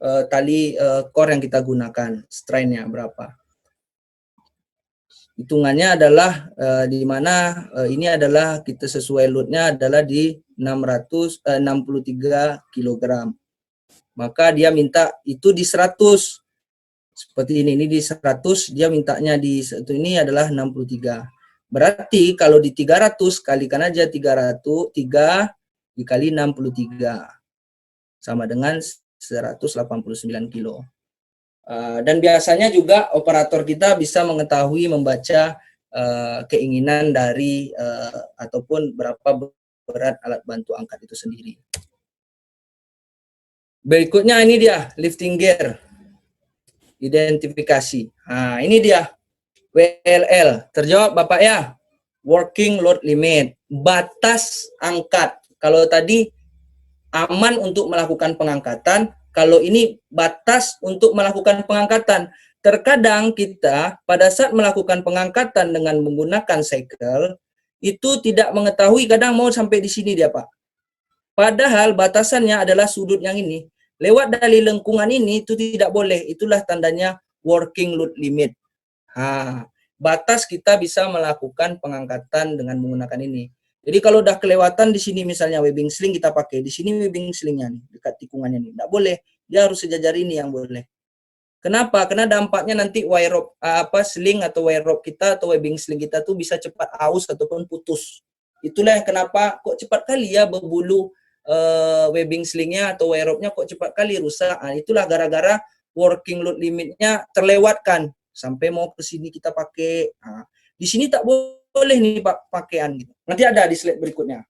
tali core yang kita gunakan, strain-nya berapa. Hitungannya adalah di mana ini adalah kita sesuai load-nya adalah di 63 kg. Maka dia minta itu di 100. Seperti ini di 100, dia mintanya di satu ini adalah 63. Berarti kalau di 300 kalikan aja 3 dikali 63 sama dengan 189 kilo. Dan biasanya juga operator kita bisa mengetahui membaca keinginan dari ataupun berapa berat alat bantu angkat itu sendiri. Berikutnya ini dia lifting gear, identifikasi. Nah ini dia WLL, terjawab Bapak ya. Working load limit, batas angkat. Kalau tadi aman untuk melakukan pengangkatan, kalau ini batas untuk melakukan pengangkatan. Terkadang kita pada saat melakukan pengangkatan dengan menggunakan cycle, itu tidak mengetahui kadang mau sampai di sini dia Pak. Padahal batasannya adalah sudut yang ini. Lewat dari lengkungan ini itu tidak boleh, itulah tandanya working load limit. Batas kita bisa melakukan pengangkatan dengan menggunakan ini. Jadi kalau udah kelewatan di sini misalnya webbing sling kita pakai, di sini webbing slingnya nih, dekat tikungannya nih, tidak boleh. Dia harus sejajar ini yang boleh. Kenapa? Karena dampaknya nanti wire rope sling atau wire rope kita atau webbing sling kita tuh bisa cepat aus ataupun putus. Itulah yang kenapa kok cepat kali ya berbulu webbing slingnya atau wire rope-nya kok cepat kali rusak. Itulah gara-gara working load limitnya terlewatkan. Sampai mau ke sini kita pakai. Di sini tak boleh nih Pak pakaian gitu. Nanti ada di slide berikutnya.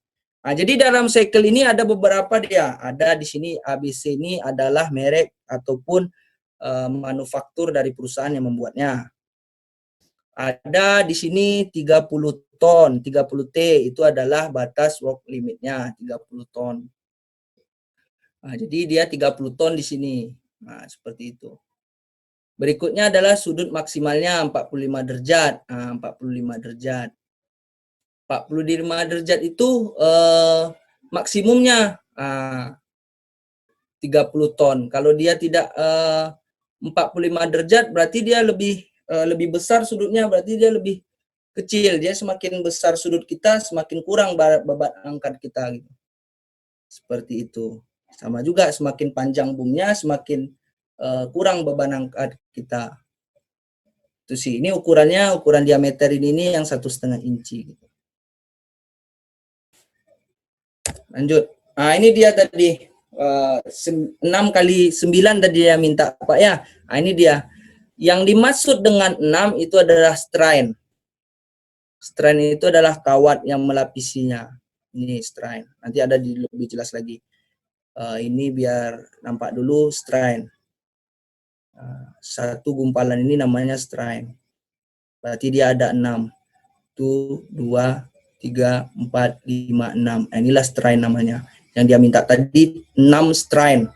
Jadi dalam cycle ini ada beberapa dia. Ada di sini ABC ini adalah merek ataupun manufaktur dari perusahaan yang membuatnya. Ada di sini 30 ton, 30 T itu adalah batas work limitnya 30 ton. Jadi dia 30 ton di sini. Seperti itu. Berikutnya adalah sudut maksimalnya 45 derajat. 45 derajat. 45 derajat itu maksimumnya 30 ton. Kalau dia tidak 45 derajat berarti dia lebih besar sudutnya, berarti dia lebih kecil. Dia semakin besar sudut kita, semakin kurang beban angkat kita gitu. Seperti itu. Sama juga semakin panjang boomnya, semakin kurang beban angkat kita. Itu sih, ini ukurannya, ukuran diameter ini yang 1,5 inci. Gitu. Lanjut. Ini dia tadi 6 kali 9 tadi dia minta Pak ya. Ini dia. Yang dimaksud dengan 6 itu adalah strain. Strain itu adalah kawat yang melapisinya. Ini strain. Nanti ada lebih jelas lagi. Ini biar nampak dulu strain. Satu gumpalan ini namanya strain. Berarti dia ada 6. 1, 2, 3, 4, 5, 6. Inilah strain namanya. Yang dia minta tadi 6 strain.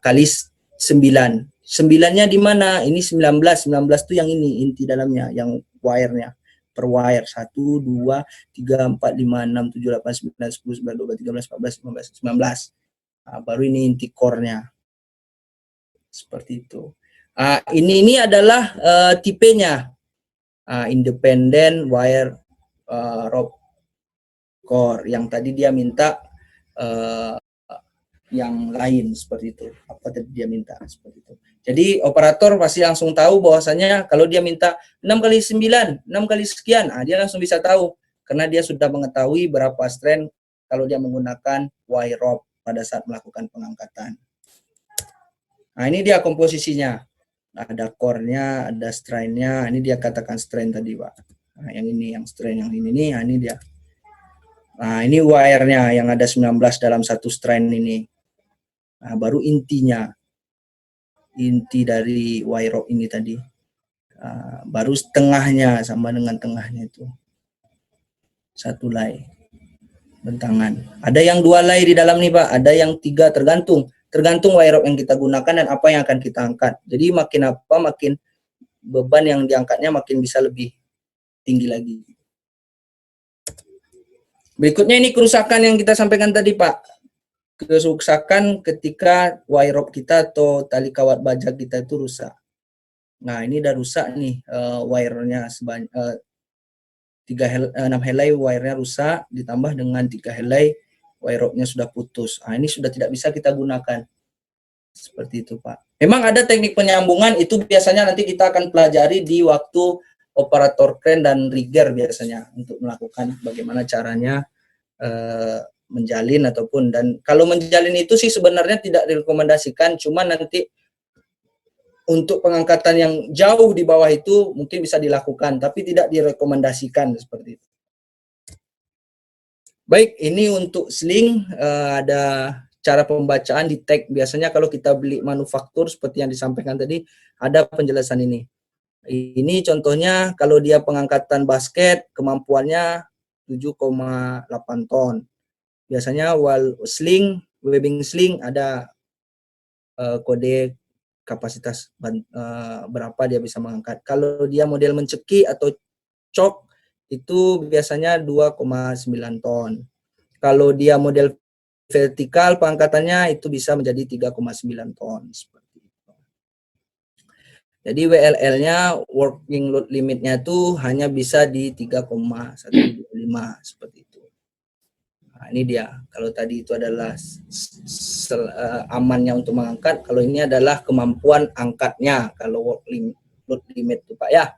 Kali 9. 9-nya di mana? Ini 19. 19 itu yang ini, inti dalamnya, yang wire-nya. Per wire. 1, 2, 3, 4, 5, 6, 7, 8, 9, 10, 11, 12, 13, 14, 15, 19. Baru ini inti core-nya. Seperti itu. Ini adalah tipenya. Independent wire rope core. Yang tadi dia minta yang lain seperti itu. Apa tadi dia minta seperti itu. Jadi operator pasti langsung tahu bahwasanya kalau dia minta 6 kali 9, 6 kali sekian, dia langsung bisa tahu karena dia sudah mengetahui berapa strain kalau dia menggunakan wire rope pada saat melakukan pengangkatan. Ini dia komposisinya. Ada core-nya, ada strain-nya. Ini dia katakan strain tadi, Pak. Yang ini, yang strain yang ini nih, ini dia. Ini wire-nya yang ada 19 dalam satu strain ini. Baru intinya. Inti dari wire rope ini tadi. Baru setengahnya, sama dengan tengahnya itu. Satu lay. Bentangan. Ada yang 2 lay di dalam nih, Pak. Ada yang 3, tergantung wire rope yang kita gunakan dan apa yang akan kita angkat. Jadi makin beban yang diangkatnya makin bisa lebih tinggi lagi. Berikutnya ini kerusakan yang kita sampaikan tadi Pak. Kerusakan ketika wire rope kita atau tali kawat baja kita itu rusak. Ini udah rusak nih wire-nya sebanyak 6 helai wire-nya rusak ditambah dengan 3 helai wire rope-nya sudah putus. Ini sudah tidak bisa kita gunakan. Seperti itu, Pak. Memang ada teknik penyambungan, itu biasanya nanti kita akan pelajari di waktu operator crane dan rigger biasanya untuk melakukan bagaimana caranya menjalin ataupun, dan kalau menjalin itu sih sebenarnya tidak direkomendasikan, cuma nanti untuk pengangkatan yang jauh di bawah itu mungkin bisa dilakukan, tapi tidak direkomendasikan seperti itu. Baik, ini untuk sling ada cara pembacaan di tag. Biasanya kalau kita beli manufaktur seperti yang disampaikan tadi, ada penjelasan ini. Ini contohnya kalau dia pengangkatan basket, kemampuannya 7,8 ton. Biasanya sling, webbing sling ada kode kapasitas berapa dia bisa mengangkat. Kalau dia model menceki atau cok itu biasanya 2,9 ton. Kalau dia model vertikal pengangkatannya itu bisa menjadi 3,9 ton. Seperti itu. Jadi WLL-nya working load limitnya itu hanya bisa di 3,125 seperti itu. Nah, ini dia. Kalau tadi itu adalah amannya untuk mengangkat, kalau ini adalah kemampuan angkatnya. Kalau working load limit itu Pak ya.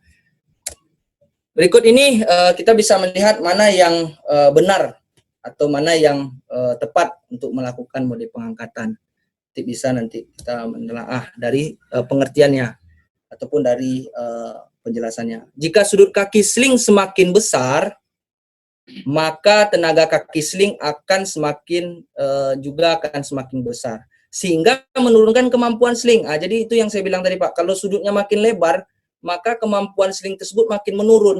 Berikut ini kita bisa melihat mana yang benar atau mana yang tepat untuk melakukan mode pengangkatan. Bisa nanti kita menelaah dari pengertiannya ataupun dari penjelasannya. Jika sudut kaki sling semakin besar, maka tenaga kaki sling akan juga akan semakin besar, sehingga menurunkan kemampuan sling. Jadi itu yang saya bilang tadi Pak, kalau sudutnya makin lebar, maka kemampuan sling tersebut makin menurun.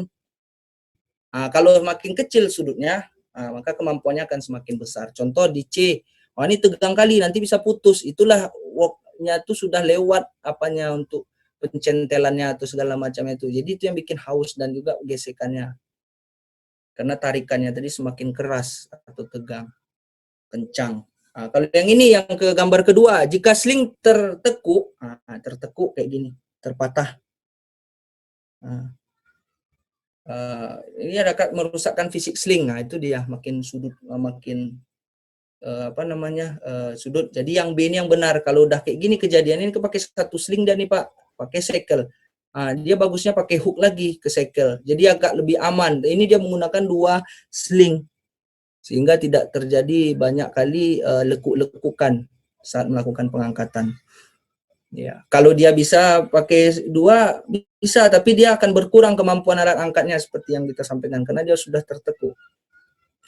Kalau makin kecil sudutnya, maka kemampuannya akan semakin besar. Contoh di C, ini tegang kali, nanti bisa putus. Itulah worknya itu sudah lewat apanya untuk pencentelannya atau segala macamnya itu. Jadi itu yang bikin haus dan juga gesekannya. Karena tarikannya tadi semakin keras atau tegang, kencang. Kalau yang ini, yang ke gambar kedua, jika sling tertekuk kayak gini, terpatah. Ini akan merusakkan fisik sling. Itu dia makin sudut, makin sudut. Jadi yang B ini yang benar. Kalau udah kayak gini kejadian ini pakai satu sling dan nih Pak, pakai sekel. Dia bagusnya pakai hook lagi ke sekel. Jadi agak lebih aman. Ini dia menggunakan 2 sling sehingga tidak terjadi banyak kali lekuk-lekukan saat melakukan pengangkatan. Ya, kalau dia bisa pakai 2 bisa, tapi dia akan berkurang kemampuan alat angkatnya seperti yang kita sampaikan karena dia sudah tertekuk.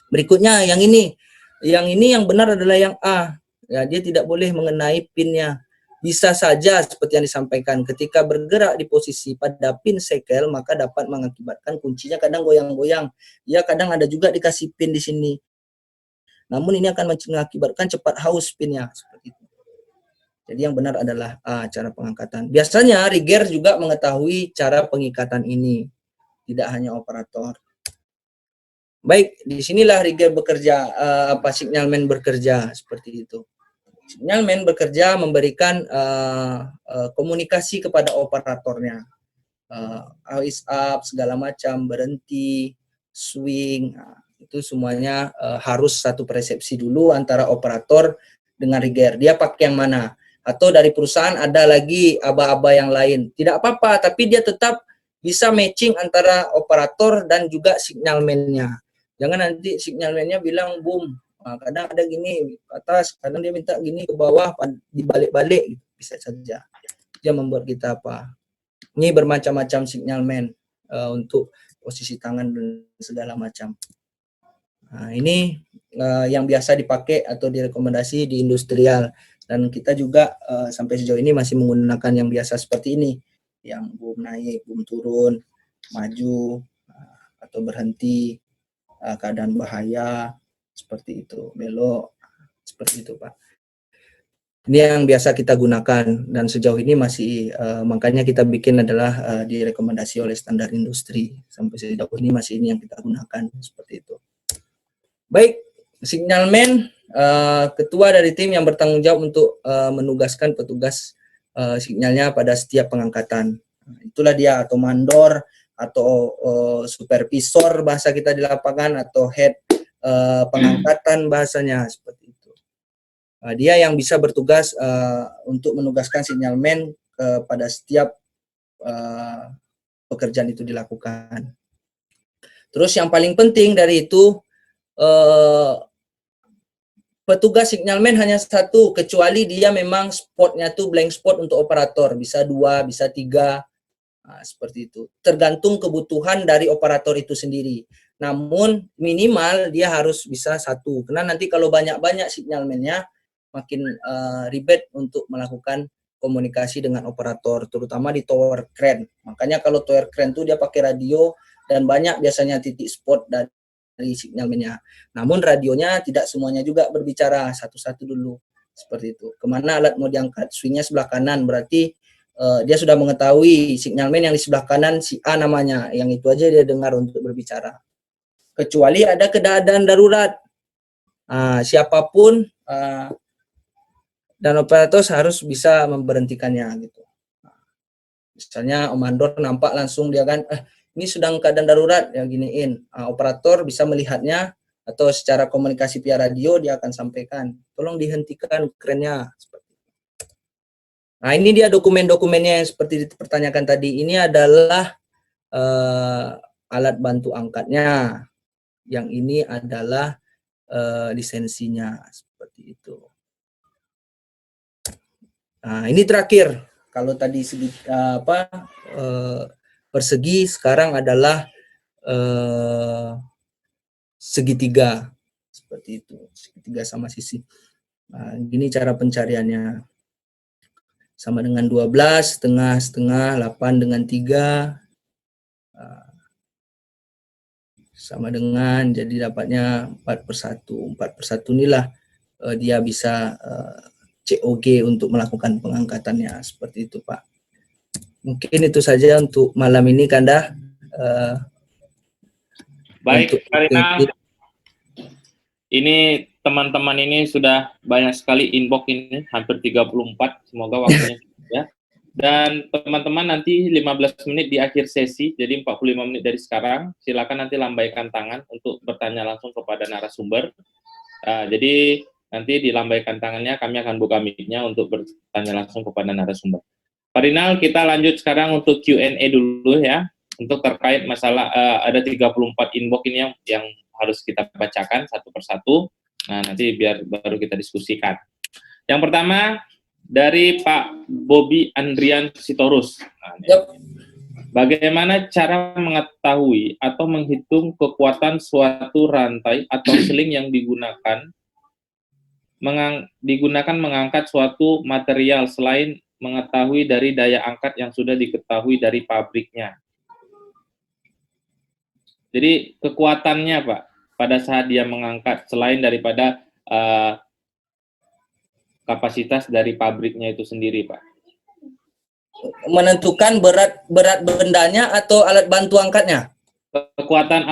Berikutnya yang ini. Yang ini yang benar adalah yang A. Ya, dia tidak boleh mengenai pinnya. Bisa saja seperti yang disampaikan, ketika bergerak di posisi pada pin sekel maka dapat mengakibatkan kuncinya kadang goyang-goyang. Ya, kadang ada juga dikasih pin di sini. Namun ini akan mengakibatkan cepat haus pinnya seperti itu. Jadi yang benar adalah A, cara pengangkatan. Biasanya rigger juga mengetahui cara pengikatan ini, tidak hanya operator. Baik, disinilah rigger bekerja, signalman bekerja seperti itu. Signalman bekerja memberikan komunikasi kepada operatornya, always up, segala macam, berhenti, swing, itu semuanya harus satu persepsi dulu antara operator dengan rigger. Dia pakai yang mana? Atau dari perusahaan ada lagi aba-aba yang lain. Tidak apa-apa, tapi dia tetap bisa matching antara operator dan juga signalman-nya. Jangan nanti signalman-nya bilang boom, kadang ada gini ke atas, kadang dia minta gini ke bawah, dibalik-balik, bisa saja. Dia membuat kita apa? Ini bermacam-macam signalman untuk posisi tangan dan segala macam. Ini yang biasa dipakai atau direkomendasi di industrial. Dan kita juga sampai sejauh ini masih menggunakan yang biasa seperti ini, yang boom naik, boom turun, maju atau berhenti, keadaan bahaya seperti itu, belok seperti itu Pak. Ini yang biasa kita gunakan dan sejauh ini masih makanya kita bikin adalah direkomendasi oleh standar industri. Sampai sejauh ini masih ini yang kita gunakan seperti itu. Baik, signalman ketua dari tim yang bertanggung jawab untuk menugaskan petugas signalnya pada setiap pengangkatan. Itulah dia, atau mandor atau supervisor bahasa kita di lapangan, atau head pengangkatan bahasanya seperti itu. Dia yang bisa bertugas untuk menugaskan signalman pada setiap pekerjaan itu dilakukan. Terus yang paling penting dari itu, petugas signalman hanya satu, kecuali dia memang spotnya tuh blank spot untuk operator, bisa 2, bisa 3, nah, seperti itu. Tergantung kebutuhan dari operator itu sendiri. Namun minimal dia harus bisa satu, karena nanti kalau banyak-banyak signalman-nya makin ribet untuk melakukan komunikasi dengan operator, terutama di tower crane. Makanya kalau tower crane tuh dia pakai radio dan banyak biasanya titik spot dari signalman-nya. Namun radionya tidak semuanya juga berbicara, satu-satu dulu. Seperti itu. Kemana alat mau diangkat? Swingnya sebelah kanan, berarti dia sudah mengetahui signalman yang di sebelah kanan si A namanya. Yang itu aja dia dengar untuk berbicara. Kecuali ada keadaan darurat. Siapapun dan operator harus bisa memberhentikannya gitu. Misalnya Omandor nampak langsung dia kan, ini sedang keadaan darurat, ya giniin. Operator bisa melihatnya atau secara komunikasi via radio dia akan sampaikan, tolong dihentikan kerennya. Nah ini dia dokumen-dokumennya yang seperti dipertanyakan tadi. Ini adalah alat bantu angkatnya. Yang ini adalah lisensinya, seperti itu. Nah ini terakhir. Kalau tadi persegi, sekarang adalah segitiga, seperti itu, segitiga sama sisi. Nah, gini cara pencariannya, sama dengan 12, setengah, 8 dengan 3, sama dengan, jadi dapatnya 4/1. 4/1 inilah dia bisa COG untuk melakukan pengangkatannya, seperti itu Pak. Mungkin itu saja untuk malam ini Kanda. Baik, Karina. Ini teman-teman ini sudah banyak sekali inbox ini, hampir 34, semoga waktunya ya. Dan teman-teman nanti 15 menit di akhir sesi, jadi 45 menit dari sekarang, silakan nanti lambaikan tangan untuk bertanya langsung kepada narasumber. Jadi nanti dilambaikan tangannya, kami akan buka mic-nya untuk bertanya langsung kepada narasumber. Pak Rinal, kita lanjut sekarang untuk Q&A dulu ya, untuk terkait masalah ada 34 inbox ini yang harus kita bacakan satu persatu. Nah, nanti baru kita diskusikan. Yang pertama dari Pak Bobby Andrian Sitorus. Nah, bagaimana cara mengetahui atau menghitung kekuatan suatu rantai atau seling yang digunakan mengangkat suatu material selain mengetahui dari daya angkat yang sudah diketahui dari pabriknya? Jadi kekuatannya Pak, pada saat dia mengangkat selain daripada kapasitas dari pabriknya itu sendiri Pak. Menentukan berat bendanya atau alat bantu angkatnya? Kekuatan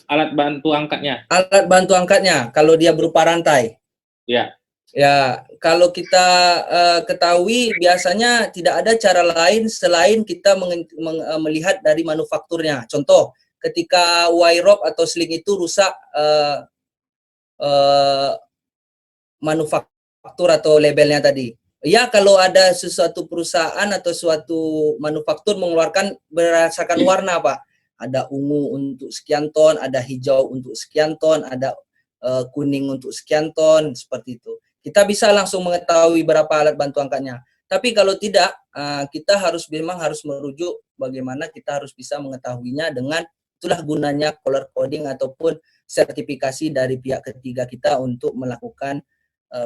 alat bantu angkatnya. Alat bantu angkatnya, kalau dia berupa rantai. Ya. Ya, kalau kita ketahui biasanya tidak ada cara lain selain kita melihat dari manufakturnya. Contoh, ketika wire rope atau sling itu rusak manufaktur atau labelnya tadi. Ya, kalau ada sesuatu perusahaan atau suatu manufaktur mengeluarkan berdasarkan warna, Pak. Ada ungu untuk sekian ton, ada hijau untuk sekian ton, ada kuning untuk sekian ton, seperti itu. Kita bisa langsung mengetahui berapa alat bantu angkatnya. Tapi kalau tidak, kita memang harus merujuk bagaimana kita harus bisa mengetahuinya dengan itulah gunanya color coding ataupun sertifikasi dari pihak ketiga kita untuk melakukan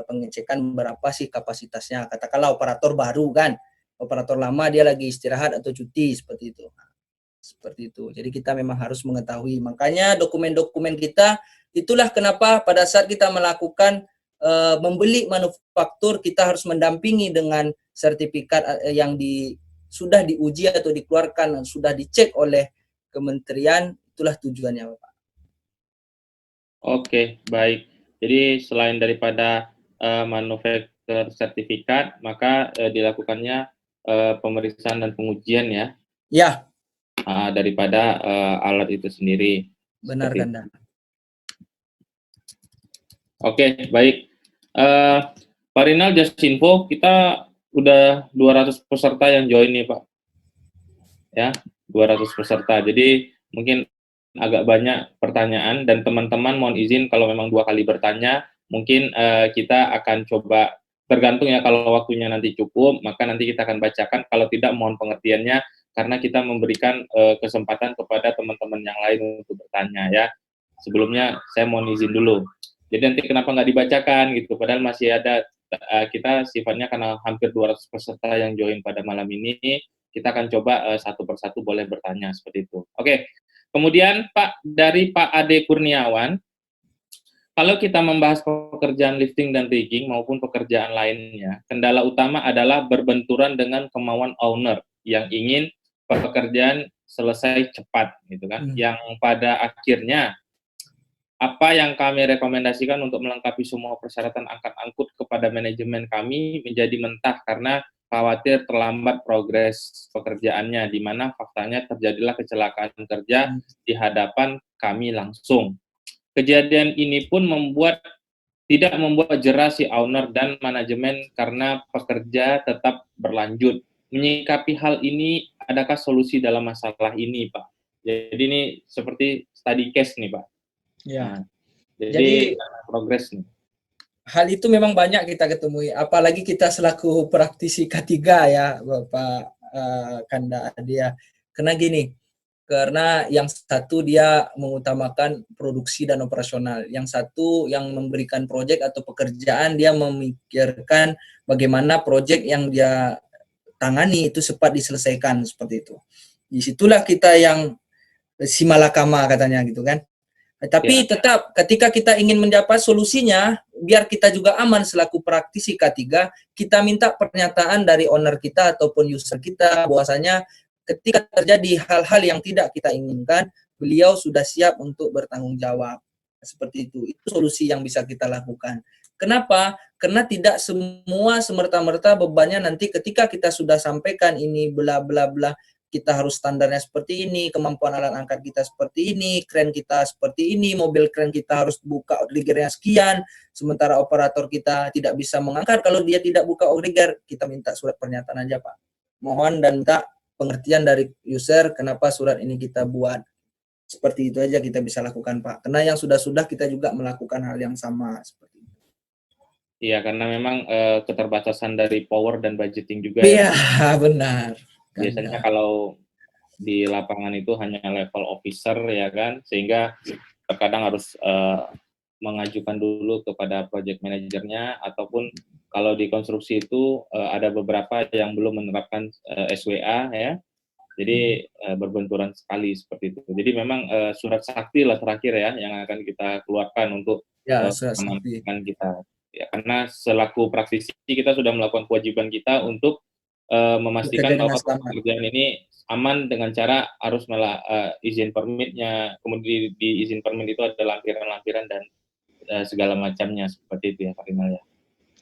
pengecekan berapa sih kapasitasnya. Katakanlah operator baru kan, operator lama dia lagi istirahat atau cuti, seperti itu. Seperti itu. Jadi kita memang harus mengetahui. Makanya dokumen-dokumen kita, itulah kenapa pada saat kita melakukan membeli manufaktur, kita harus mendampingi dengan sertifikat yang sudah diuji atau dikeluarkan, sudah dicek oleh kementerian. Itulah tujuannya Bapak. Oke, baik. Jadi selain daripada manufaktur sertifikat, maka dilakukannya pemeriksaan dan pengujian ya. Ya. Daripada alat itu sendiri. Benar Kanda. Oke, baik. Pak Rinal, just info, kita udah 200 peserta yang join nih Pak. Ya, 200 peserta. Jadi mungkin agak banyak pertanyaan dan teman-teman mohon izin kalau memang 2 kali bertanya, mungkin kita akan coba, tergantung ya, kalau waktunya nanti cukup, maka nanti kita akan bacakan, kalau tidak mohon pengertiannya, karena kita memberikan kesempatan kepada teman-teman yang lain untuk bertanya ya. Sebelumnya saya mohon izin dulu. Jadi nanti kenapa nggak dibacakan gitu, padahal masih ada, kita sifatnya karena hampir 200 peserta yang join pada malam ini, kita akan coba satu persatu boleh bertanya seperti itu. Oke, kemudian Pak, dari Pak Ade Kurniawan, kalau kita membahas pekerjaan lifting dan rigging maupun pekerjaan lainnya, kendala utama adalah berbenturan dengan kemauan owner yang ingin pekerjaan selesai cepat, gitu kan. Yang pada akhirnya apa yang kami rekomendasikan untuk melengkapi semua persyaratan angkat angkut kepada manajemen kami menjadi mentah karena khawatir terlambat progres pekerjaannya, di mana faktanya terjadilah kecelakaan kerja di hadapan kami langsung. Kejadian ini pun tidak membuat jerah si owner dan manajemen karena pekerja tetap berlanjut. Menyikapi hal ini, adakah solusi dalam masalah ini, Pak? Jadi ini seperti study case nih, Pak. Ya. Nah, jadi progres nih. Hal itu memang banyak kita ketemui, apalagi kita selaku praktisi K3 ya, Bapak Kanda dia. Karena gini, karena yang satu dia mengutamakan produksi dan operasional, yang satu yang memberikan proyek atau pekerjaan dia memikirkan bagaimana proyek yang dia tangani itu cepat diselesaikan seperti itu. Disitulah kita yang si malakama katanya gitu kan. Tapi tetap ketika kita ingin mendapat solusinya, biar kita juga aman selaku praktisi K3, kita minta pernyataan dari owner kita ataupun user kita bahwasanya ketika terjadi hal-hal yang tidak kita inginkan, beliau sudah siap untuk bertanggung jawab. Seperti itu. Itu solusi yang bisa kita lakukan. Kenapa? Karena tidak semua semerta-merta bebannya nanti ketika kita sudah sampaikan ini bla bla bla, kita harus standarnya seperti ini, kemampuan alat angkat kita seperti ini, kren kita seperti ini, mobil kren kita harus buka outriggernya sekian, sementara operator kita tidak bisa mengangkat kalau dia tidak buka outrigger, kita minta surat pernyataan aja Pak. Mohon dan minta pengertian dari user kenapa surat ini kita buat. Seperti itu aja kita bisa lakukan Pak. Karena yang sudah-sudah kita juga melakukan hal yang sama seperti itu. Iya, karena memang keterbatasan dari power dan budgeting juga ya. Iya, benar. Biasanya kalau di lapangan itu hanya level officer ya kan, sehingga terkadang harus mengajukan dulu kepada project manajernya, ataupun kalau di konstruksi itu ada beberapa yang belum menerapkan SWA ya, jadi berbenturan sekali seperti itu. Jadi memang surat sakti lah terakhir ya yang akan kita keluarkan untuk mengamankan kita. Ya, karena selaku praktisi kita sudah melakukan kewajiban kita untuk memastikan bahwa pekerjaan ini aman dengan cara harus izin permitnya, kemudian di izin permit itu ada lampiran-lampiran dan segala macamnya seperti itu ya Pak Rinal ya.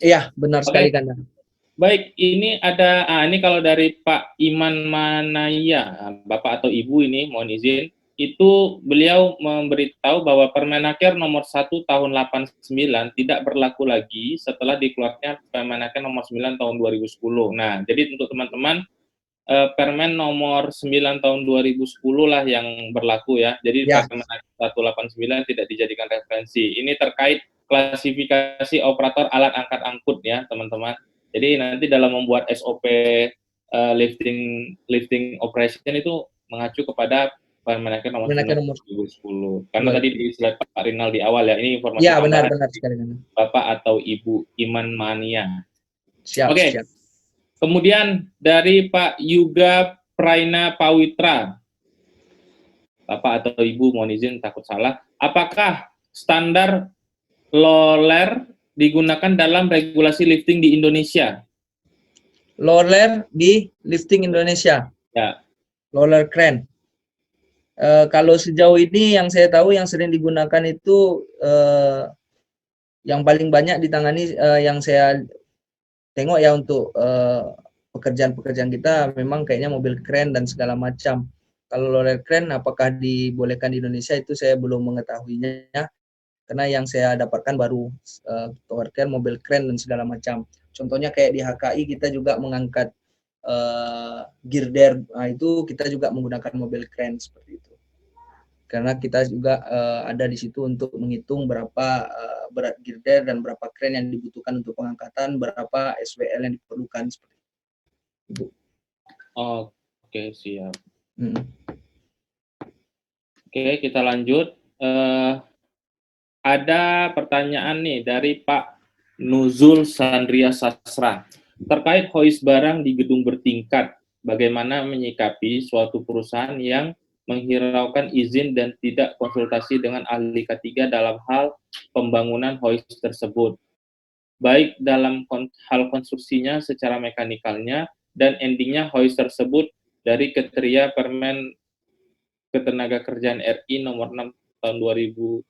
Iya, benar sekali Kanda. Baik, ini ada ini kalau dari Pak Iman Manaya, Bapak atau Ibu ini mohon izin, itu beliau memberitahu bahwa Permenaker nomor 1 tahun 89 tidak berlaku lagi setelah dikeluarkannya Permenaker nomor 9 tahun 2010. Nah, jadi untuk teman-teman, Permen nomor 9 tahun 2010 lah yang berlaku ya. Jadi Permenaker 189 tidak dijadikan referensi. Ini terkait klasifikasi operator alat angkat angkut ya, teman-teman. Jadi nanti dalam membuat SOP lifting operation itu mengacu kepada Permenaker nomor 2010. Karena tadi di slide Pak Rinal di awal ya, ini informasi benar sekali. Bapak atau Ibu Iman Mania. Siap. Kemudian dari Pak Yuga Praina Pawitra. Bapak atau Ibu mohon izin takut salah. Apakah standar LOLER digunakan dalam regulasi lifting di Indonesia? LOLER di lifting Indonesia? Ya. LOLER crane. Kalau sejauh ini yang saya tahu yang sering digunakan itu yang paling banyak ditangani yang saya tengok ya untuk pekerjaan-pekerjaan kita memang kayaknya mobil kren dan segala macam. Kalau roller crane apakah dibolehkan di Indonesia itu saya belum mengetahuinya karena yang saya dapatkan baru tower crane, mobil kren dan segala macam. Contohnya kayak di HKI kita juga mengangkat girder, nah itu kita juga menggunakan mobil kren seperti itu. karena kita juga ada di situ untuk menghitung berapa berat girder dan berapa kren yang dibutuhkan untuk pengangkatan, berapa SWL yang diperlukan seperti itu. Oke, siap. Hmm. Oke, kita lanjut. Ada pertanyaan nih dari Pak Nuzul Sandria Sasra. Terkait hoist barang di gedung bertingkat, bagaimana menyikapi suatu perusahaan yang menghiraukan izin dan tidak konsultasi dengan ahli ketiga dalam hal pembangunan hoist tersebut, baik dalam hal konstruksinya secara mekanikalnya dan endingnya hoist tersebut dari kriteria Permen Ketenagakerjaan RI nomor 6 tahun 2017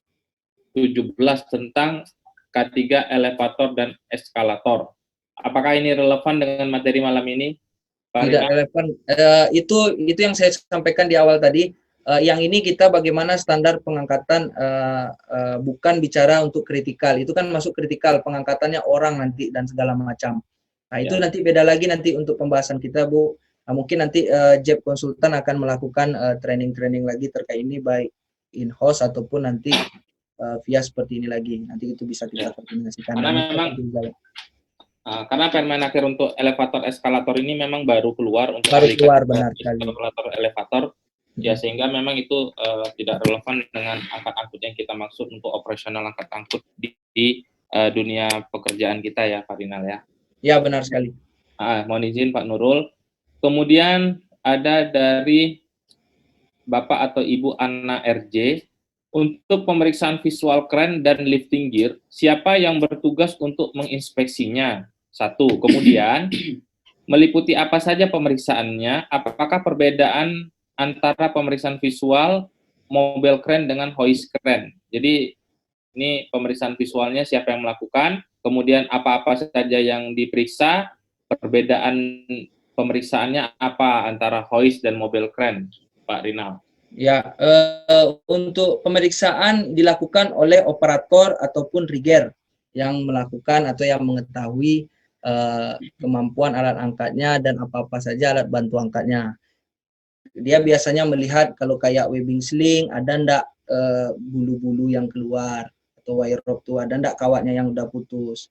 tentang K3 elevator dan eskalator. Apakah ini relevan dengan materi malam ini, Pak Tidak Rina? relevan. Itu yang saya sampaikan di awal tadi. Yang ini kita bagaimana standar pengangkatan bukan bicara untuk kritikal. Itu kan masuk kritikal pengangkatannya orang nanti dan segala macam. Nah, itu nanti beda lagi nanti untuk pembahasan kita, Bu. Nah, mungkin nanti JEB konsultan akan melakukan training-training lagi terkait ini baik in-house ataupun nanti via seperti ini lagi. Nanti itu bisa kita koordinasikan. Karena Permenaker untuk elevator eskalator ini memang baru keluar untuk benar sekali. Eskalator elevator, ya sehingga memang itu tidak relevan dengan angkat-angkut yang kita maksud untuk operasional angkat-angkut di dunia pekerjaan kita ya, Pak Rinal ya. Ya, benar sekali. Mohon izin Pak Nurul. Kemudian ada dari Bapak atau Ibu Anna RJ, untuk pemeriksaan visual kren dan lifting gear, siapa yang bertugas untuk menginspeksinya? Satu, kemudian meliputi apa saja pemeriksaannya, apakah perbedaan antara pemeriksaan visual mobil kren dengan hoist kren. Jadi ini pemeriksaan visualnya siapa yang melakukan, kemudian apa-apa saja yang diperiksa, perbedaan pemeriksaannya apa antara hoist dan mobil kren, Pak Rinal? Ya, untuk pemeriksaan dilakukan oleh operator ataupun rigger yang melakukan atau yang mengetahui kemampuan alat angkatnya dan apa-apa saja alat bantu angkatnya. Dia biasanya melihat kalau kayak webbing sling ada ndak bulu-bulu yang keluar atau wire rope tuh ada ndak kawatnya yang udah putus.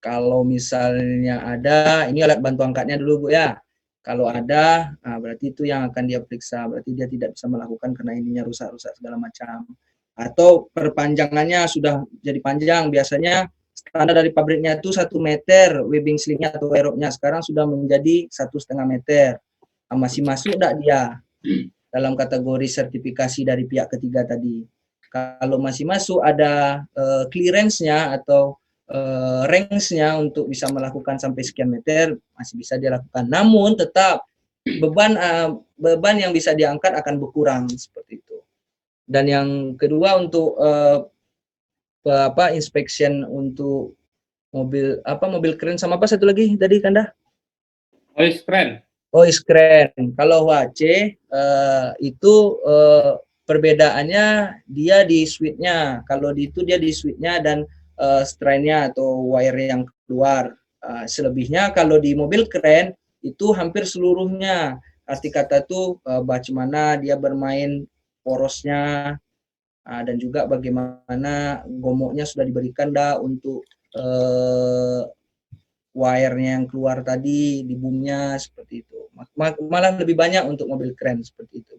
Kalau misalnya ada, ini alat bantu angkatnya dulu, Bu ya. Kalau ada, berarti itu yang akan dia periksa. Berarti dia tidak bisa melakukan karena ininya rusak-rusak segala macam. Atau perpanjangannya sudah jadi panjang. Biasanya standar dari pabriknya itu 1 meter webbing slingnya atau wire rope-nya. Sekarang sudah menjadi 1,5 meter. Masih masuk enggak dia dalam kategori sertifikasi dari pihak ketiga tadi. Kalau masih masuk ada clearance-nya atau range-nya untuk bisa melakukan sampai sekian meter, masih bisa dilakukan. Namun tetap beban yang bisa diangkat akan berkurang seperti itu. Dan yang kedua untuk inspection untuk mobil kren sama apa satu lagi tadi Kanda? Hoist kren. Hoist kren. Kalau HC itu perbedaannya dia di switch-nya. Kalau itu dia di switch-nya dan strain-nya atau wire yang keluar. Selebihnya kalau di mobil keren itu hampir seluruhnya. Arti kata itu bagaimana dia bermain porosnya dan juga bagaimana gomoknya sudah diberikan untuk wire-nya yang keluar tadi di boom-nya seperti itu. Malah lebih banyak untuk mobil keren seperti itu.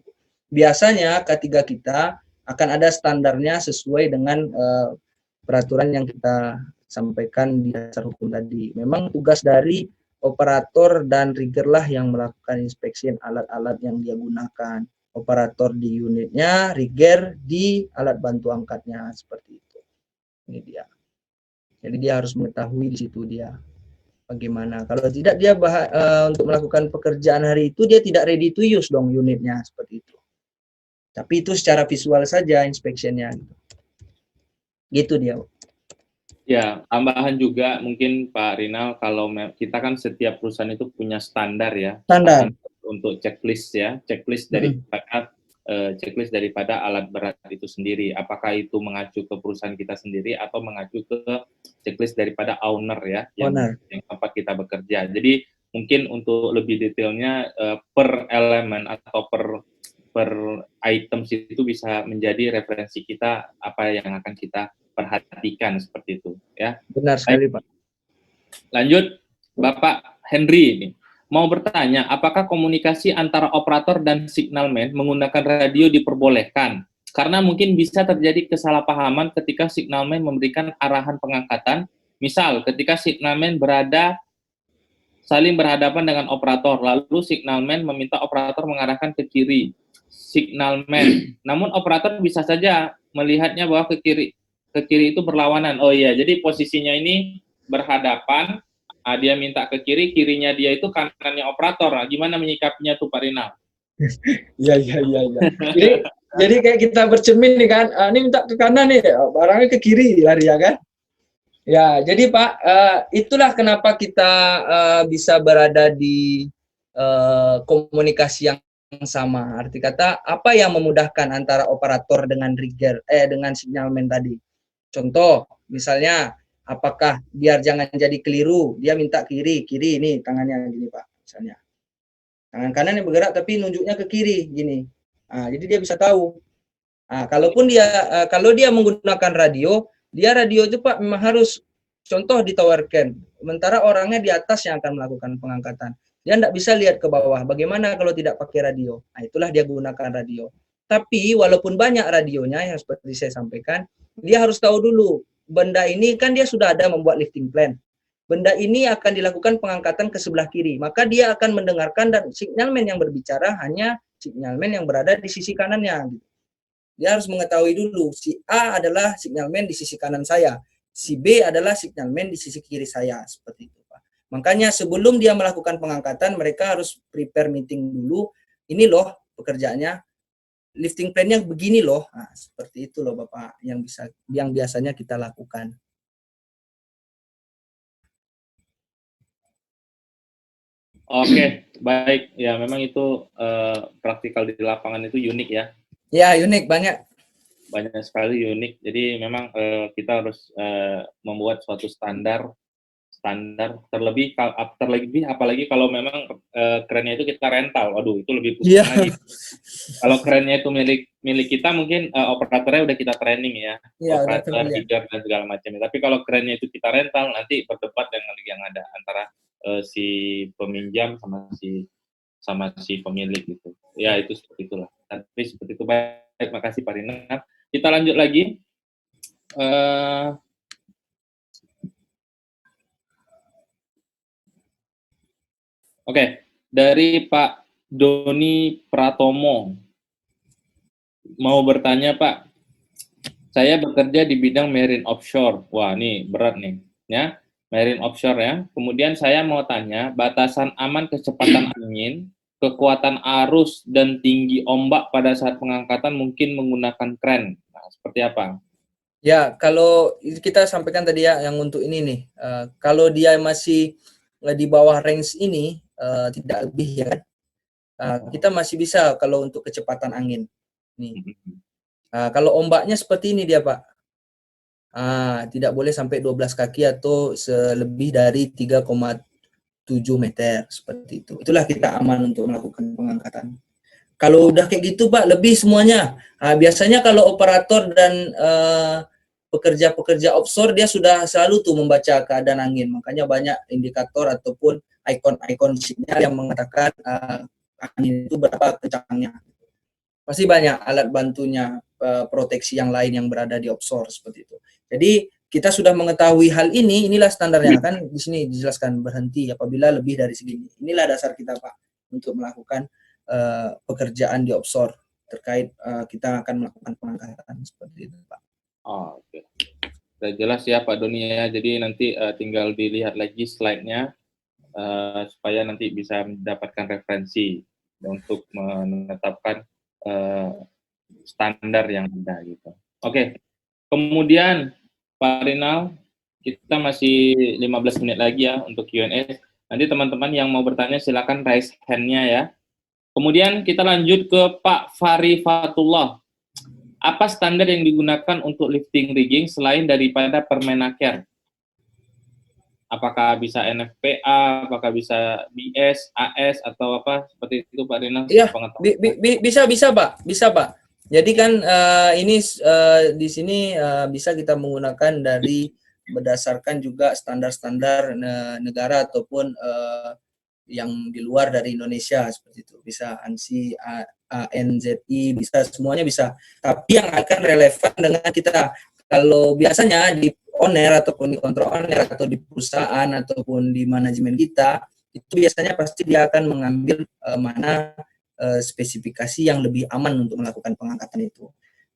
Biasanya K3 kita akan ada standarnya sesuai dengan peraturan yang kita sampaikan di dasar hukum tadi. Memang tugas dari operator dan rigger lah yang melakukan inspeksi alat-alat yang dia gunakan. Operator di unitnya, rigger di alat bantu angkatnya seperti itu. Ini dia. Jadi dia harus mengetahui di situ dia bagaimana. Kalau tidak dia untuk melakukan pekerjaan hari itu dia tidak ready to use dong unitnya seperti itu. Tapi itu secara visual saja inspeksinya. Gitu dia. Ya, tambahan juga mungkin Pak Rinal, kalau kita kan setiap perusahaan itu punya standar ya. Standar. Untuk checklist ya, checklist daripada alat berat itu sendiri. Apakah itu mengacu ke perusahaan kita sendiri atau mengacu ke checklist daripada owner ya, yang tempat kita bekerja. Jadi mungkin untuk lebih detailnya per elemen atau per per items itu bisa menjadi referensi kita apa yang akan kita perhatikan seperti itu ya. Benar sekali, Pak. Lanjut, Bapak Henry ini mau bertanya, apakah komunikasi antara operator dan signalman menggunakan radio diperbolehkan? Karena mungkin bisa terjadi kesalahpahaman ketika signalman memberikan arahan pengangkatan. Misal, ketika signalman saling berhadapan dengan operator, lalu signalman meminta operator mengarahkan ke kiri. Signalman, namun operator bisa saja melihatnya bahwa ke kiri itu berlawanan. Oh iya, jadi posisinya ini berhadapan. Dia minta ke kiri, kirinya dia itu kanannya operator. Nah, gimana menyikapinya tuh Pak Rinal? Iya. Jadi kayak kita bercermin nih kan, ini minta ke kanan nih, barangnya ke kiri lari ya kan? Ya, jadi Pak, itulah kenapa kita bisa berada di komunikasi yang sama. Arti kata, apa yang memudahkan antara operator dengan rigger, dengan signalman tadi? Contoh, misalnya, apakah biar jangan jadi keliru, dia minta kiri ini tangannya gini Pak, misalnya. Tangan kanan yang bergerak tapi nunjuknya ke kiri gini. Nah, jadi dia bisa tahu. Nah, kalau dia menggunakan radio, dia radio itu Pak memang harus contoh ditawarkan. Sementara orangnya di atas yang akan melakukan pengangkatan. Dia tidak bisa lihat ke bawah. Bagaimana kalau tidak pakai radio? Nah, itulah dia gunakan radio. Tapi walaupun banyak radionya yang seperti saya sampaikan, dia harus tahu dulu benda ini kan dia sudah ada membuat lifting plan. Benda ini akan dilakukan pengangkatan ke sebelah kiri. Maka dia akan mendengarkan dan signalman yang berbicara hanya signalman yang berada di sisi kanannya. Dia harus mengetahui dulu si A adalah signalman di sisi kanan saya, si B adalah signalman di sisi kiri saya, seperti itu Pak. Makanya sebelum dia melakukan pengangkatan, mereka harus prepare meeting dulu. Ini loh pekerjaannya, lifting plan-nya begini loh. Nah, seperti itu loh Bapak yang biasanya kita lakukan. Oke, baik. Ya, memang itu praktikal di lapangan itu unik ya. Ya, unik, banyak Sekali unik. Jadi memang kita harus membuat suatu standar terlebih apalagi kalau memang kerennya itu kita rental. Waduh, itu lebih pusing lagi. Kalau kerennya itu milik kita, mungkin operatornya udah kita training ya, operator, rigger dan segala macam. Tapi kalau kerennya itu kita rental, nanti berdebat dengan yang ada antara si peminjam sama si pemilik gitu. Ya, itu seperti itulah. Tapi seperti itu. Baik, makasih Pak Rina. Kita lanjut lagi. Oke, dari Pak Doni Pratomo. Mau bertanya Pak, saya bekerja di bidang marine offshore. Wah, ini berat nih, ya. Marine offshore ya. Kemudian saya mau tanya, batasan aman kecepatan angin, kekuatan arus, dan tinggi ombak pada saat pengangkatan mungkin menggunakan kren. Nah, seperti apa? Ya, kalau kita sampaikan tadi ya, yang untuk ini nih, kalau dia masih di bawah range ini, tidak lebih ya kan, kita masih bisa kalau untuk kecepatan angin. Nih. Kalau ombaknya seperti ini dia Pak, tidak boleh sampai 12 kaki atau lebih dari 3,7 meter seperti itu. Itulah kita aman untuk melakukan pengangkatan. Kalau udah kayak gitu Pak, lebih semuanya. Biasanya kalau operator dan pekerja-pekerja offshore dia sudah selalu tuh membaca keadaan angin. Makanya banyak indikator ataupun ikon-ikon sinyal yang mengatakan angin itu berapa kencangnya. Pasti banyak alat bantunya, proteksi yang lain yang berada di offshore seperti itu. Jadi kita sudah mengetahui hal ini, inilah standarnya kan di sini dijelaskan berhenti apabila lebih dari segini. Inilah dasar kita Pak untuk melakukan pekerjaan di offshore terkait kita akan melakukan pengangkatan seperti itu Pak. Oh, oke. Sudah jelas ya Pak Doni ya. Jadi nanti tinggal dilihat lagi slide-nya supaya nanti bisa mendapatkan referensi untuk menetapkan standar yang ada gitu. Oke. Kemudian Pak Rinal, kita masih 15 menit lagi ya untuk Q&A. Nanti teman-teman yang mau bertanya silakan raise hand-nya ya. Kemudian kita lanjut ke Pak Fari Fatullah. Apa standar yang digunakan untuk lifting rigging selain daripada Permenaker? apakah bisa NFPA, apakah bisa BS, AS atau apa seperti itu Pak Rinal? Iya, bisa Pak, bisa Pak. Jadi kan ini di sini bisa kita menggunakan dari berdasarkan juga standar-standar negara ataupun yang di luar dari Indonesia seperti itu. Bisa ANSI, ANZI, bisa semuanya bisa. Tapi yang akan relevan dengan kita, kalau biasanya di owner ataupun di kontrol owner atau di perusahaan ataupun di manajemen kita, itu biasanya pasti dia akan mengambil mana spesifikasi yang lebih aman untuk melakukan pengangkatan itu.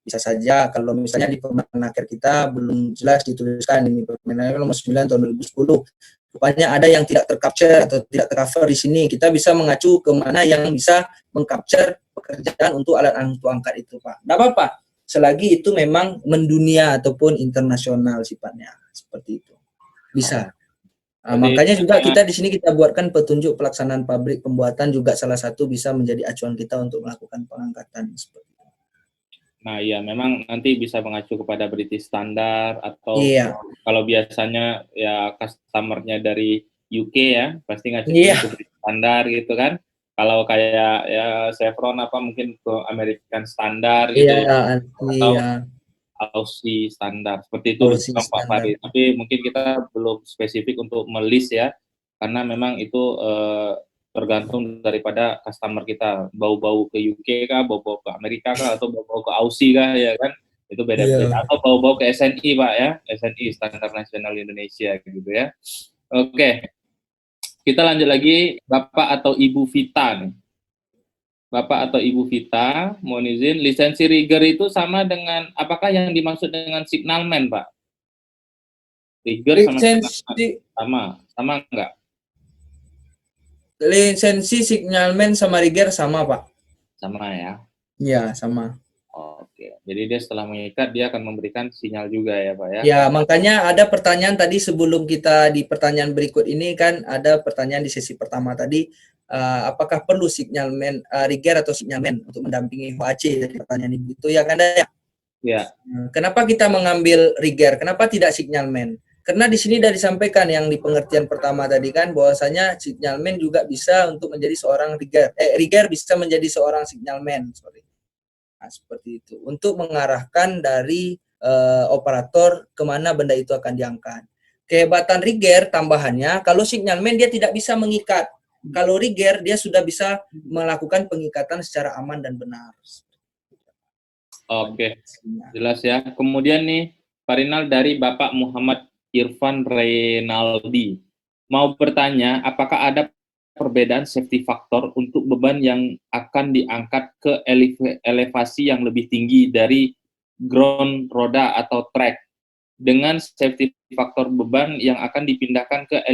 Bisa saja kalau misalnya di Permenaker kita belum jelas dituliskan ini Permenaker nomor 9 tahun 2010, rupanya ada yang tidak tercapture atau tidak tercover di sini, kita bisa mengacu ke mana yang bisa mengcapture pekerjaan untuk alat untuk angkat itu Pak. Tidak apa-apa, selagi itu memang mendunia ataupun internasional sifatnya, seperti itu. Bisa. Makanya juga kita di sini kita buatkan petunjuk pelaksanaan pabrik pembuatan juga salah satu bisa menjadi acuan kita untuk melakukan pengangkatan seperti itu. Nah, iya memang nanti bisa mengacu kepada British Standard atau kalau biasanya ya customer-nya dari UK ya, pasti ngacu ke British Standard gitu kan. Kalau kayak ya Chevron apa mungkin ke American Standard gitu atau Aussie Standard seperti itu Pak Fahri. Tapi mungkin kita belum spesifik untuk melis ya, karena memang itu tergantung daripada customer kita, bau-bau ke UK kah, bau-bau ke Amerika kah, atau bau-bau ke Aussie kah, ya kan, itu beda-beda, atau bau-bau ke SNI Pak ya, SNI Standar Nasional Indonesia gitu ya. Oke, kita lanjut lagi, Bapak atau Ibu Vita nih. Bapak atau Ibu Vita, mohon izin, lisensi rigger itu sama dengan, apakah yang dimaksud dengan signalman Pak? Rigger sama enggak? Lisensi signalman sama rigger sama Pak. Sama ya? Iya, sama. Oke, jadi dia setelah mengikat dia akan memberikan sinyal juga ya Pak ya? Ya, makanya ada pertanyaan tadi sebelum kita di pertanyaan berikut ini kan ada pertanyaan di sesi pertama tadi, apakah perlu signalman rigger atau signalman untuk mendampingi HAC dari pertanyaan Ibu itu ya kan ya? Ya. Kenapa kita mengambil rigger? Kenapa tidak signalman? Karena di sini sudah disampaikan yang di pengertian pertama tadi kan bahwasanya signalman juga bisa untuk menjadi seorang rigger. Rigger bisa menjadi seorang signalman, Nah, seperti itu. Untuk mengarahkan dari operator kemana benda itu akan diangkat. Kehebatan rigger tambahannya, kalau signalman dia tidak bisa mengikat. Kalau rigger dia sudah bisa melakukan pengikatan secara aman dan benar. Oke, jelas ya. Kemudian nih, Pak Rinal dari Bapak Muhammad Irfan Reynaldi. Mau bertanya, apakah ada perbedaan safety factor untuk beban yang akan diangkat ke elevasi yang lebih tinggi dari ground roda atau track dengan safety factor beban yang akan dipindahkan ke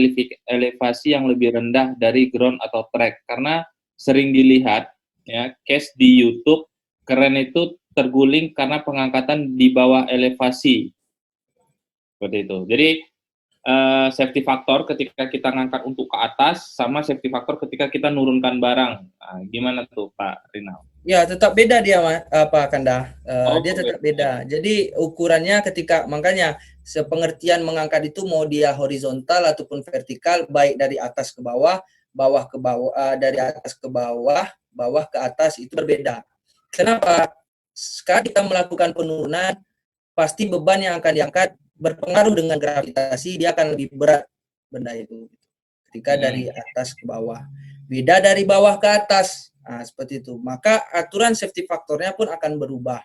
elevasi yang lebih rendah dari ground atau track? Karena sering dilihat ya case di YouTube keren itu terguling karena pengangkatan di bawah elevasi seperti itu. Jadi safety factor ketika kita ngangkat untuk ke atas sama safety factor ketika kita nurunkan barang. Nah, gimana tuh Pak Rinal? Ya, tetap beda dia Pak Kanda. Dia tetap beda. Jadi ukurannya ketika makanya sepengertian mengangkat itu mau dia horizontal ataupun vertikal, baik dari atas ke bawah, bawah ke bawah, dari atas ke bawah, bawah ke atas itu berbeda. Kenapa? Sekarang kita melakukan penurunan, pasti beban yang akan diangkat berpengaruh dengan gravitasi, dia akan lebih berat benda itu. Ketika dari atas ke bawah. Beda dari bawah ke atas. Nah, seperti itu. Maka aturan safety faktornya pun akan berubah.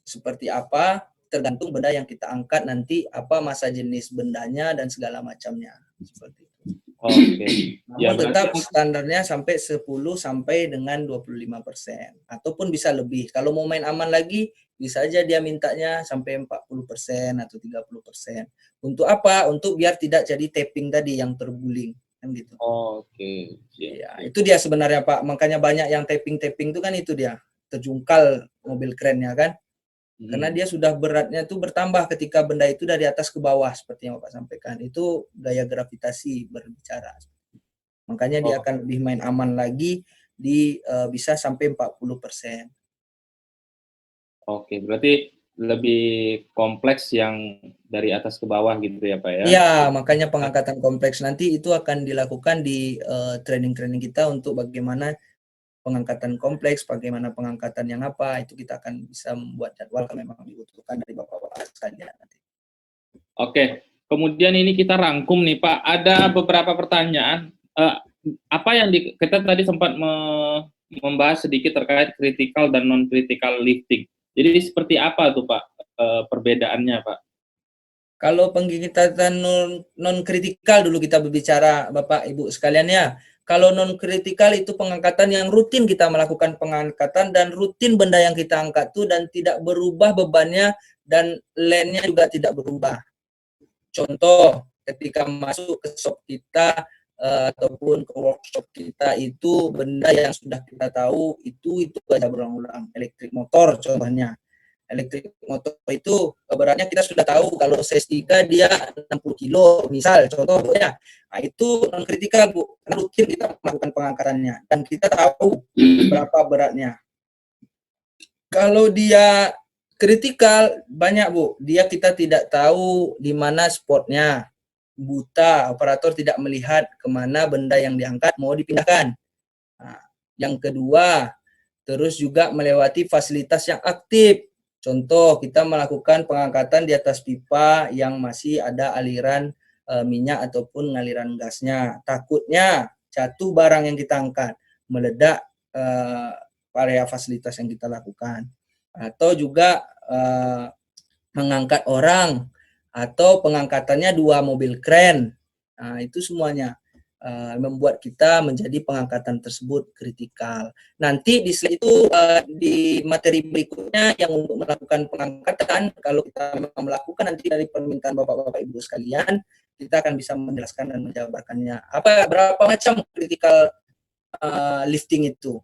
Seperti apa tergantung benda yang kita angkat nanti, apa masa jenis bendanya dan segala macamnya. Seperti itu. Oke. Namun tetap standarnya sampai 10 sampai dengan 25%. Ataupun bisa lebih. Kalau mau main aman lagi, bisa aja dia mintanya sampai 40% atau 30%. Untuk apa? Untuk biar tidak jadi tapping tadi yang terguling. Kan gitu. Oke. Ya, itu dia sebenarnya Pak. Makanya banyak yang tapping-tapping itu kan itu dia. Terjungkal mobil kerennya kan. Karena dia sudah beratnya itu bertambah ketika benda itu dari atas ke bawah seperti yang Bapak sampaikan. Itu gaya gravitasi berbicara. Makanya dia akan lebih main aman lagi di bisa sampai 40%. Oke, berarti lebih kompleks yang dari atas ke bawah gitu ya Pak ya? Iya, makanya pengangkatan kompleks nanti itu akan dilakukan di training-training kita untuk bagaimana pengangkatan kompleks, bagaimana pengangkatan yang apa, itu kita akan bisa membuat jadwal kalau memang dibutuhkan dari bapak-bapak sekalian nanti. Oke, kemudian ini kita rangkum nih Pak, ada beberapa pertanyaan. Apa yang kita tadi sempat membahas sedikit terkait critical dan non-critical lifting. Jadi seperti apa tuh Pak perbedaannya Pak? Kalau pengangkatan non kritikal dulu kita berbicara Bapak Ibu sekalian ya. Kalau non kritikal itu pengangkatan yang rutin kita melakukan pengangkatan dan rutin benda yang kita angkat tuh dan tidak berubah bebannya dan lane-nya juga tidak berubah. Contoh ketika masuk ke shop kita ataupun ke workshop kita itu benda yang sudah kita tahu itu aja berulang-ulang. Elektrik motor contohnya. Elektrik motor itu beratnya kita sudah tahu kalau CS3 dia 60 kilo misal contoh ya. Nah, itu non kritikal Bu, karena rutin kita melakukan pengangkatannya dan kita tahu berapa beratnya. Kalau dia kritikal banyak Bu, dia kita tidak tahu di mana spotnya, buta, operator tidak melihat kemana benda yang diangkat mau dipindahkan. Nah, yang kedua, terus juga melewati fasilitas yang aktif. Contoh, kita melakukan pengangkatan di atas pipa yang masih ada aliran minyak ataupun ngaliran gasnya. Takutnya jatuh barang yang kita angkat, meledak area fasilitas yang kita lakukan. Atau juga mengangkat orang, atau pengangkatannya 2 mobil kren. Nah, itu semuanya membuat kita menjadi pengangkatan tersebut kritikal. Nanti di slide itu di materi berikutnya yang untuk melakukan pengangkatan, kalau kita memang melakukan nanti dari permintaan Bapak-Bapak Ibu sekalian, kita akan bisa menjelaskan dan menjabarkannya. Berapa macam kritikal lifting itu.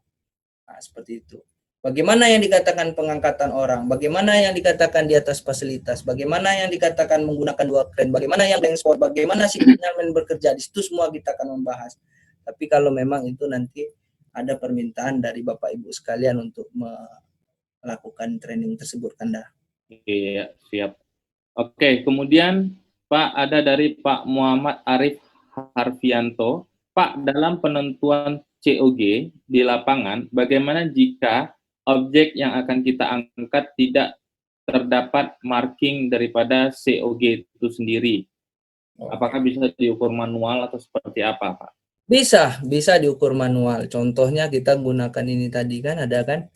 Nah, seperti itu. Bagaimana yang dikatakan pengangkatan orang, bagaimana yang dikatakan di atas fasilitas, bagaimana yang dikatakan menggunakan 2 kren, bagaimana yang transport, bagaimana signalman bekerja, di situ semua kita akan membahas. Tapi kalau memang itu nanti ada permintaan dari Bapak Ibu sekalian untuk melakukan training tersebut, Kanda. Iya, siap. Oke, kemudian Pak ada dari Pak Muhammad Arif Harfianto. Pak, dalam penentuan COG di lapangan, bagaimana jika objek yang akan kita angkat tidak terdapat marking daripada COG itu sendiri? Apakah bisa diukur manual atau seperti apa, Pak? Bisa diukur manual. Contohnya kita gunakan ini tadi kan, ada kan?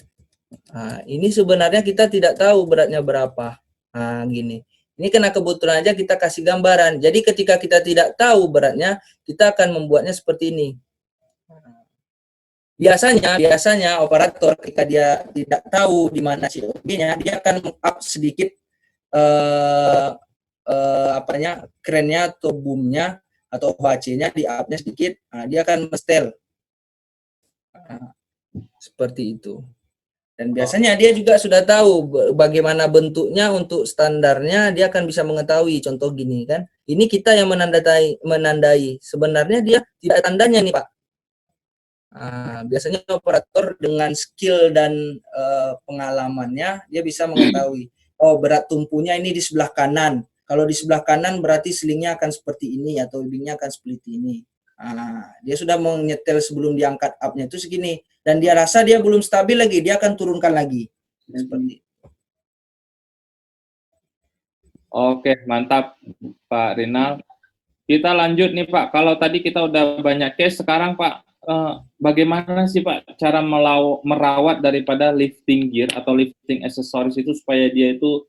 Nah, ini sebenarnya kita tidak tahu beratnya berapa. Nah, gini. Ini kena kebetulan aja kita kasih gambaran. Jadi ketika kita tidak tahu beratnya, kita akan membuatnya seperti ini. Biasanya operator ketika dia tidak tahu di mana COG-nya, dia akan up sedikit kerennya atau boomnya atau HC-nya di up-nya sedikit. Nah, dia akan mestel. Nah, seperti itu. Dan biasanya dia juga sudah tahu bagaimana bentuknya untuk standarnya, dia akan bisa mengetahui. Contoh gini kan, ini kita yang menandai. Sebenarnya dia tidak ada tandanya nih Pak. Biasanya operator dengan skill dan pengalamannya, dia bisa mengetahui, oh berat tumpunya ini di sebelah kanan. Kalau di sebelah kanan berarti selingnya akan seperti ini atau wingnya akan seperti ini. Dia sudah menyetel sebelum diangkat up-nya itu segini. Dan dia rasa dia belum stabil lagi, dia akan turunkan lagi. Seperti itu. Oke, mantap Pak Rinal. Kita lanjut nih Pak, kalau tadi kita udah banyak case, sekarang Pak, bagaimana sih Pak cara merawat daripada lifting gear atau lifting accessories itu supaya dia itu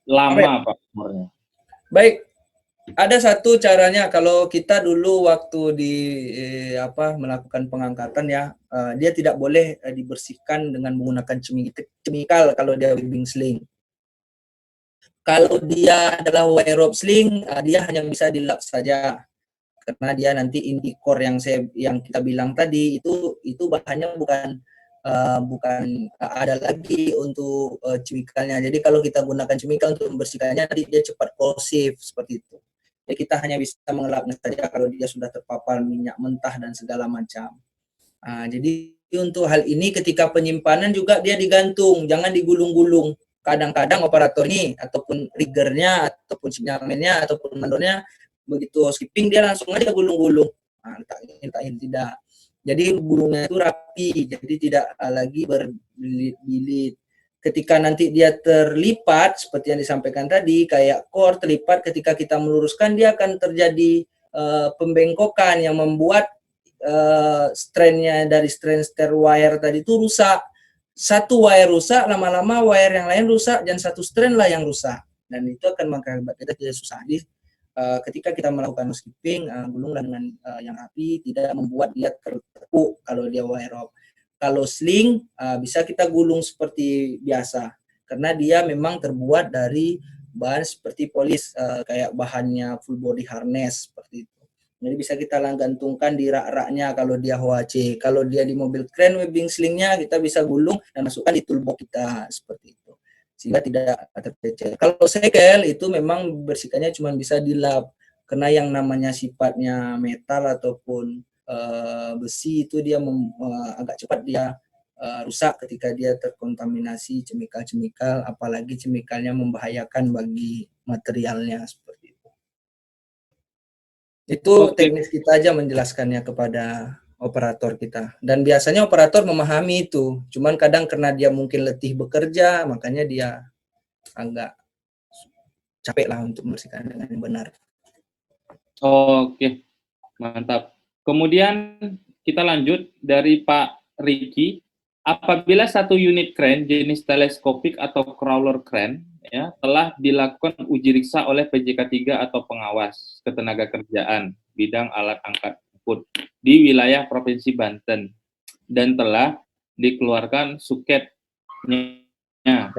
lama Pak umurnya? Baik, ada satu caranya. Kalau kita dulu waktu melakukan pengangkatan ya, dia tidak boleh dibersihkan dengan menggunakan chemical kalau dia webbing sling. Kalau dia adalah wire rope sling, dia hanya bisa dilap saja. Karena dia nanti inti core yang kita bilang tadi itu bahannya bukan ada lagi untuk chemicalnya. Jadi kalau kita gunakan chemical untuk membersihkannya, nanti dia cepat corrosive seperti itu. Jadi kita hanya bisa mengelapnya saja kalau dia sudah terpapar minyak mentah dan segala macam. Jadi untuk hal ini ketika penyimpanan juga dia digantung, jangan digulung-gulung. kadang-kadang operator ini ataupun riggernya ataupun sinyalmennya ataupun mandornya begitu skipping dia langsung aja gulung-gulung, entah tidak, jadi gulungnya itu rapi, jadi tidak lagi berbilit-bilit. Ketika nanti dia terlipat seperti yang disampaikan tadi, kayak core terlipat, ketika kita meluruskan dia akan terjadi pembengkokan yang membuat strandnya dari strand wire tadi itu rusak. Satu wire rusak, lama-lama wire yang lain rusak, dan satu strand lah yang rusak, dan itu akan mengakibatkan kita tidak susah. Jadi ketika kita melakukan skipping, gulunglah dengan yang rapi, tidak membuat dia tertekuk kalau dia wire rope. Kalau sling bisa kita gulung seperti biasa, karena dia memang terbuat dari bahan seperti polis, kayak bahannya full body harness seperti itu. Jadi bisa kita gantungkan di rak-raknya kalau dia HOAC. Kalau dia di mobil kren webbing slingnya kita bisa gulung dan masukkan di toolbox kita seperti itu, sehingga tidak tercecer. Kalau segel itu memang bersihkannya cuma bisa dilap, karena yang namanya sifatnya metal ataupun besi itu dia agak cepat dia rusak ketika dia terkontaminasi chemical, apalagi chemicalnya membahayakan bagi materialnya seperti itu. Itu teknis kita aja menjelaskannya kepada operator kita, dan biasanya operator memahami itu, cuman kadang karena dia mungkin letih bekerja, makanya dia agak capek lah untuk membersihkan dengan benar. Oke, mantap. Kemudian kita lanjut dari Pak Riki. Apabila satu unit kren jenis teleskopik atau crawler kren ya telah dilakukan uji riksa oleh PJK 3 atau pengawas ketenagakerjaan bidang alat angkat angkut di wilayah Provinsi Banten dan telah dikeluarkan suketnya,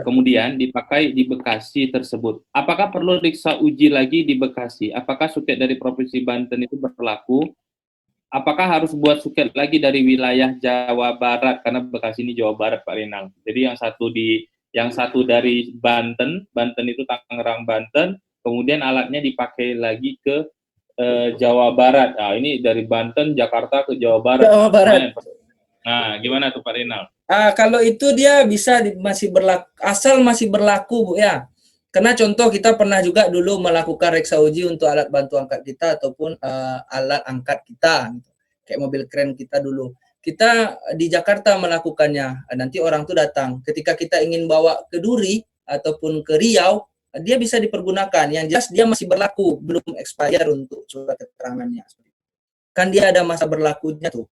kemudian dipakai di Bekasi tersebut, apakah perlu riksa uji lagi di Bekasi? Apakah suket dari Provinsi Banten itu berlaku? Apakah harus buat suket lagi dari wilayah Jawa Barat, karena Bekasi ini Jawa Barat, Pak Rinal. Jadi yang satu dari Banten itu Tangerang Banten, kemudian alatnya dipakai lagi ke Jawa Barat. Nah, ini dari Banten Jakarta ke Jawa Barat. Jawa Barat. Nah, gimana tuh Pak Rinal? Kalau itu dia bisa masih berlaku, asal masih berlaku, Bu ya. Karena contoh kita pernah juga dulu melakukan reksa uji untuk alat bantu angkat kita ataupun alat angkat kita, gitu. Kayak mobil kren kita dulu. Kita di Jakarta melakukannya, nanti orang tuh datang. Ketika kita ingin bawa ke Duri ataupun ke Riau, dia bisa dipergunakan. Yang jelas dia masih berlaku, belum expire untuk surat keterangannya. Kan dia ada masa berlakunya tuh.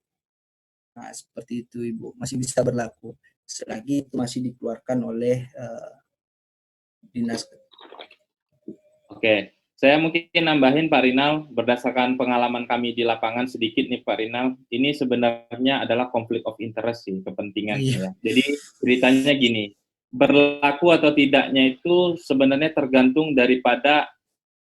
Nah, seperti itu Ibu, masih bisa berlaku selagi itu masih dikeluarkan oleh dinas. Oke, saya mungkin nambahin Pak Rinal, berdasarkan pengalaman kami di lapangan sedikit nih Pak Rinal, ini sebenarnya adalah konflik of interest sih, kepentingan. Iya. Ya. Jadi ceritanya gini, berlaku atau tidaknya itu sebenarnya tergantung daripada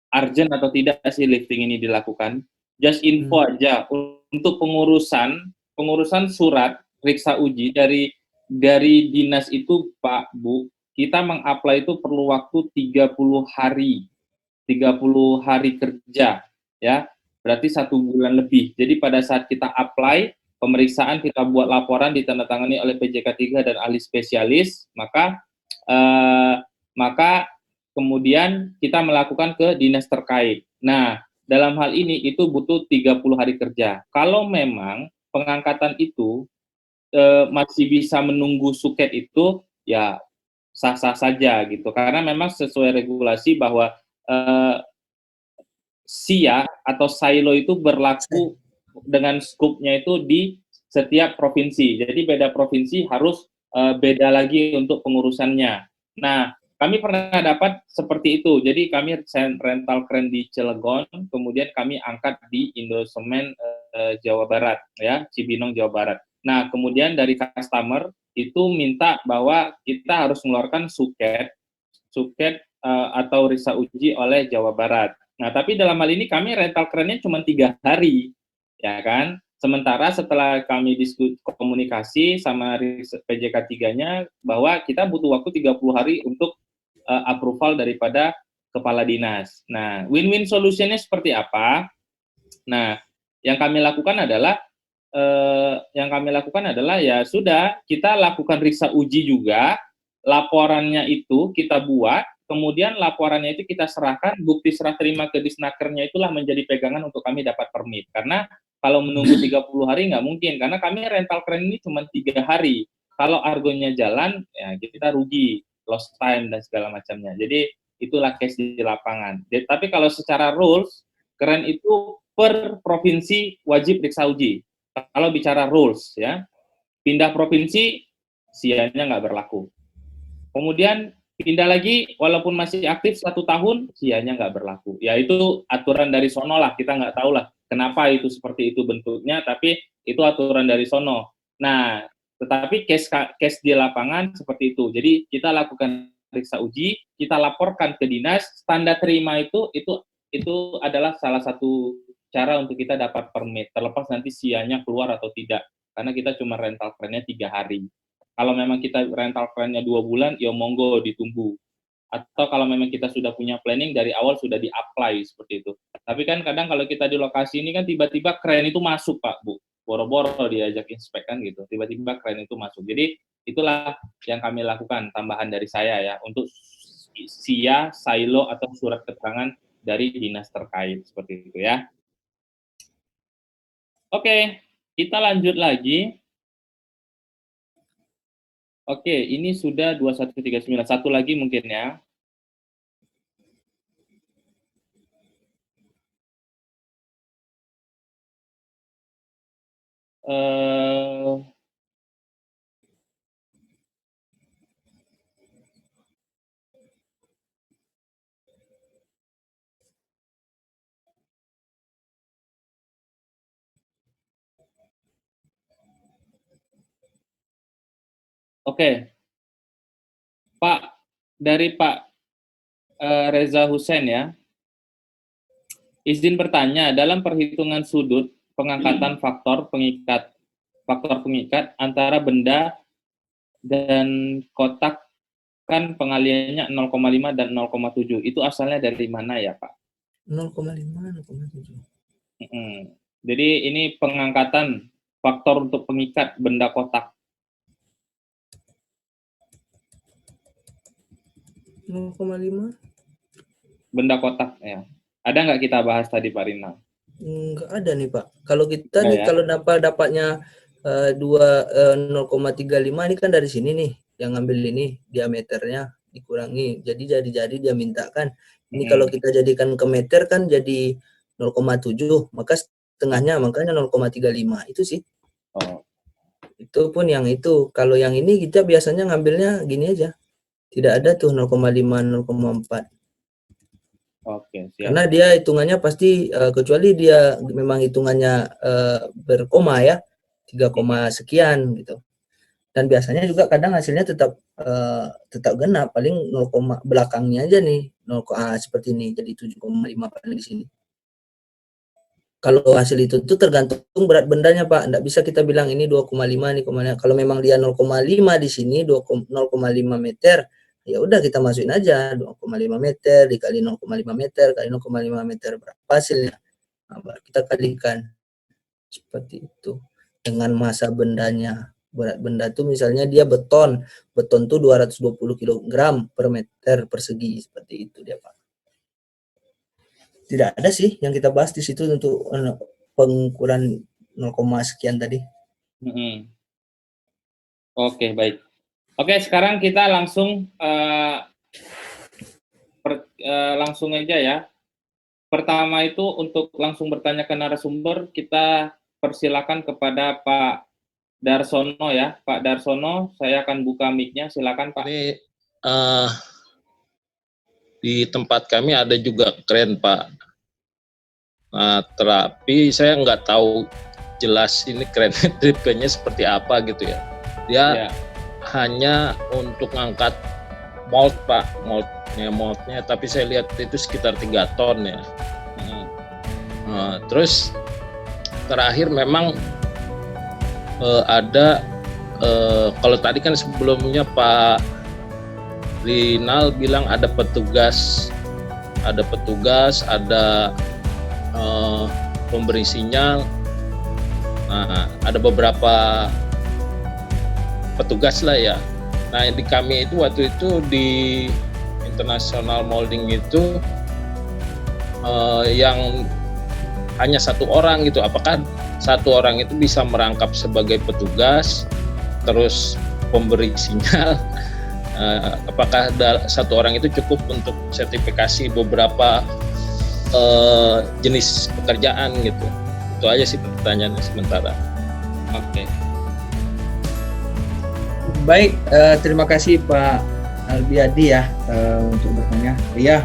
urgent atau tidak sih lifting ini dilakukan. Just info aja, untuk pengurusan surat riksa uji dari dinas itu Pak Bu, kita mengapply itu perlu waktu 30 hari kerja, ya, berarti 1 bulan lebih. Jadi pada saat kita apply, pemeriksaan kita buat laporan ditandatangani oleh PJK 3 dan ahli spesialis, maka kemudian kita melakukan ke dinas terkait. Nah, dalam hal ini itu butuh 30 hari kerja. Kalau memang pengangkatan itu masih bisa menunggu suket itu, ya sah-sah saja gitu. Karena memang sesuai regulasi bahwa SIA atau silo itu berlaku dengan skupnya itu di setiap provinsi. Jadi beda provinsi harus beda lagi untuk pengurusannya. Nah, kami pernah dapat seperti itu. Jadi kami rental kren di Cilegon, kemudian kami angkat di Indosemen Jawa Barat, ya, Cibinong Jawa Barat. Nah, kemudian dari customer itu minta bahwa kita harus mengeluarkan suket atau riksa uji oleh Jawa Barat. Nah, tapi dalam hal ini kami rental kerennya cuma 3 hari, ya kan? Sementara setelah kami komunikasi sama PJK 3-nya bahwa kita butuh waktu 30 hari untuk approval daripada kepala dinas. Nah, win-win solutionnya seperti apa? Nah, yang kami lakukan adalah ya sudah, kita lakukan riksa uji juga, laporannya itu kita buat, kemudian laporannya itu kita serahkan, bukti serah terima ke Disnakernya itulah menjadi pegangan untuk kami dapat permit. Karena kalau menunggu 30 hari nggak mungkin, karena kami rental keren ini cuma 3 hari. Kalau argonya jalan, ya kita rugi, lost time dan segala macamnya. Jadi itulah case di lapangan. Jadi, tapi kalau secara rules, keren itu per provinsi wajib periksa uji. Kalau bicara rules ya, pindah provinsi SIA-nya nggak berlaku. Kemudian pindah lagi, walaupun masih aktif 1 tahun, SIA-nya nggak berlaku. Ya itu aturan dari sono lah, kita nggak tahu lah kenapa itu seperti itu bentuknya, tapi itu aturan dari sono. Nah, tetapi case di lapangan seperti itu. Jadi kita lakukan periksa uji, kita laporkan ke dinas, tanda terima itu adalah salah satu cara untuk kita dapat permit, terlepas nanti SIA-nya keluar atau tidak, karena kita cuma rental kerennya 3 hari. Kalau memang kita rental kerennya 2 bulan, ya monggo ditunggu. Atau kalau memang kita sudah punya planning, dari awal sudah di-apply seperti itu. Tapi kan kadang kalau kita di lokasi ini kan tiba-tiba keren itu masuk, Pak, Bu. Boro-boro diajak inspek kan gitu, tiba-tiba keren itu masuk. Jadi itulah yang kami lakukan, tambahan dari saya ya, untuk SIA, silo, atau surat keterangan dari dinas terkait, seperti itu ya. Oke, kita lanjut lagi. Oke, ini sudah 2139. Satu lagi mungkin ya. Oke, Pak, dari Pak Reza Hussein ya. Izin bertanya, dalam perhitungan sudut pengangkatan faktor pengikat antara benda dan kotak kan pengaliannya 0,5 dan 0,7. Itu asalnya dari mana ya, Pak? 0,5, 0,7. Jadi ini pengangkatan faktor untuk pengikat benda kotak. 0,5 benda kotak ya. Ada nggak kita bahas tadi, Pak Rinal? Nggak ada nih, Pak. Kalau kita nih, kalau dapatnya 0,35 ini kan dari sini nih, yang ngambil ini diameternya dikurangi. Jadi dia mintakan. Ini kalau kita jadikan ke meter kan jadi 0,7, maka setengahnya makanya 0,35 itu sih. Oh. Itu pun yang itu. Kalau yang ini kita biasanya ngambilnya gini aja. Tidak ada tuh 0,5, 0,4. Oke, siap. Karena dia hitungannya pasti kecuali dia memang hitungannya berkoma ya, 3, sekian gitu. Dan biasanya juga kadang hasilnya tetap genap, paling 0, belakangnya aja nih 0, seperti ini, jadi 7,5 paling di sini. Kalau hasil itu tuh tergantung berat bendanya, Pak. Nggak bisa kita bilang ini 2,5 nih. Kalau memang dia 0,5 di sini 0,5 meter, ya udah kita masukin aja 2,5 meter dikali 0,5 meter kali 0,5 meter, berapa hasilnya? Nah, kita kalikan seperti itu dengan massa bendanya. Berat benda tuh misalnya dia beton tuh 220 kg per meter persegi, seperti itu dia, Pak. Tidak ada sih yang kita bahas di situ untuk pengukuran 0, sekian tadi. Oke, baik. Oke, sekarang kita langsung langsung aja ya. Pertama itu untuk langsung bertanya ke narasumber, kita persilakan kepada Pak Darsono ya. Pak Darsono, saya akan buka mic-nya, silakan Pak. Ini di tempat kami ada juga keren, Pak. Nah, tapi saya nggak tahu jelas ini keren tipenya seperti apa gitu ya. Dia hanya untuk ngangkat mold, Pak, moldnya, tapi saya lihat itu sekitar 3 ton ya. Nah, terus terakhir memang ada kalau tadi kan sebelumnya Pak Rinal bilang ada petugas, ada pemberi sinyal. Nah, ada beberapa petugas lah ya. Nah di kami itu waktu itu di International Molding itu yang hanya satu orang gitu. Apakah satu orang itu bisa merangkap sebagai petugas, terus pemberi sinyal? Apakah satu orang itu cukup untuk sertifikasi beberapa jenis pekerjaan gitu? Itu aja sih pertanyaannya sementara. Oke. Baik, terima kasih Pak Albiadi ya untuk bertanya. Iya,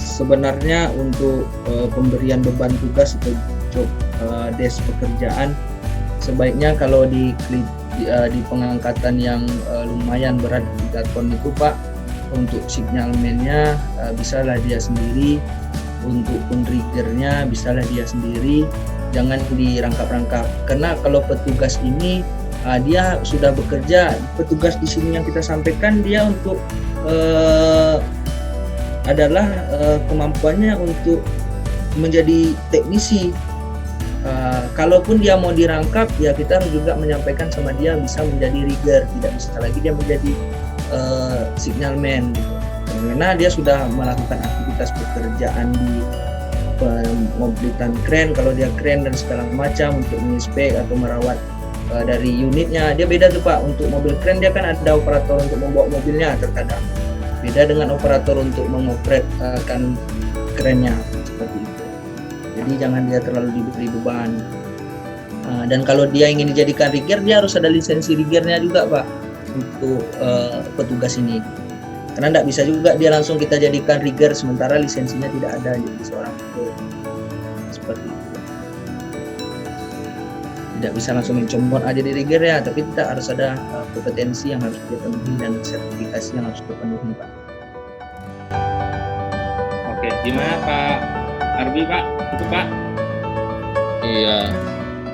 sebenarnya untuk pemberian beban tugas atau job desk pekerjaan sebaiknya kalau di pengangkatan yang lumayan berat 3 ton itu Pak, untuk signalman-nya bisalah dia sendiri, untuk penriggernya bisalah dia sendiri, jangan dirangkap-rangkap. Karena kalau petugas ini dia sudah bekerja, petugas di sini yang kita sampaikan dia untuk adalah kemampuannya untuk menjadi teknisi. Kalaupun dia mau dirangkap, ya kita harus juga menyampaikan sama dia bisa menjadi rigger, tidak bisa lagi dia menjadi signalman gitu. Karena dia sudah melakukan aktivitas pekerjaan di pemobilitan kren, kalau dia kren dan segala macam untuk menginspek atau merawat dari unitnya, dia beda tuh Pak. Untuk mobil kren dia kan ada operator untuk membawa mobilnya, terkadang beda dengan operator untuk mengopretkan kerennya seperti itu. Jadi jangan dia terlalu diberi beban. Dan kalau dia ingin dijadikan rigger, dia harus ada lisensi riggernya juga Pak untuk petugas ini. Karena tidak bisa juga dia langsung kita jadikan rigger sementara lisensinya tidak ada jadi seorang rigger. Seperti itu. Tidak bisa langsung mencomot aja di rigger ya, tapi kita harus ada kompetensi yang harus dia penuhi dan sertifikasi yang harus dipenuhi Pak. Oke, gimana Pak Arbi Pak? Itu Pak? Iya.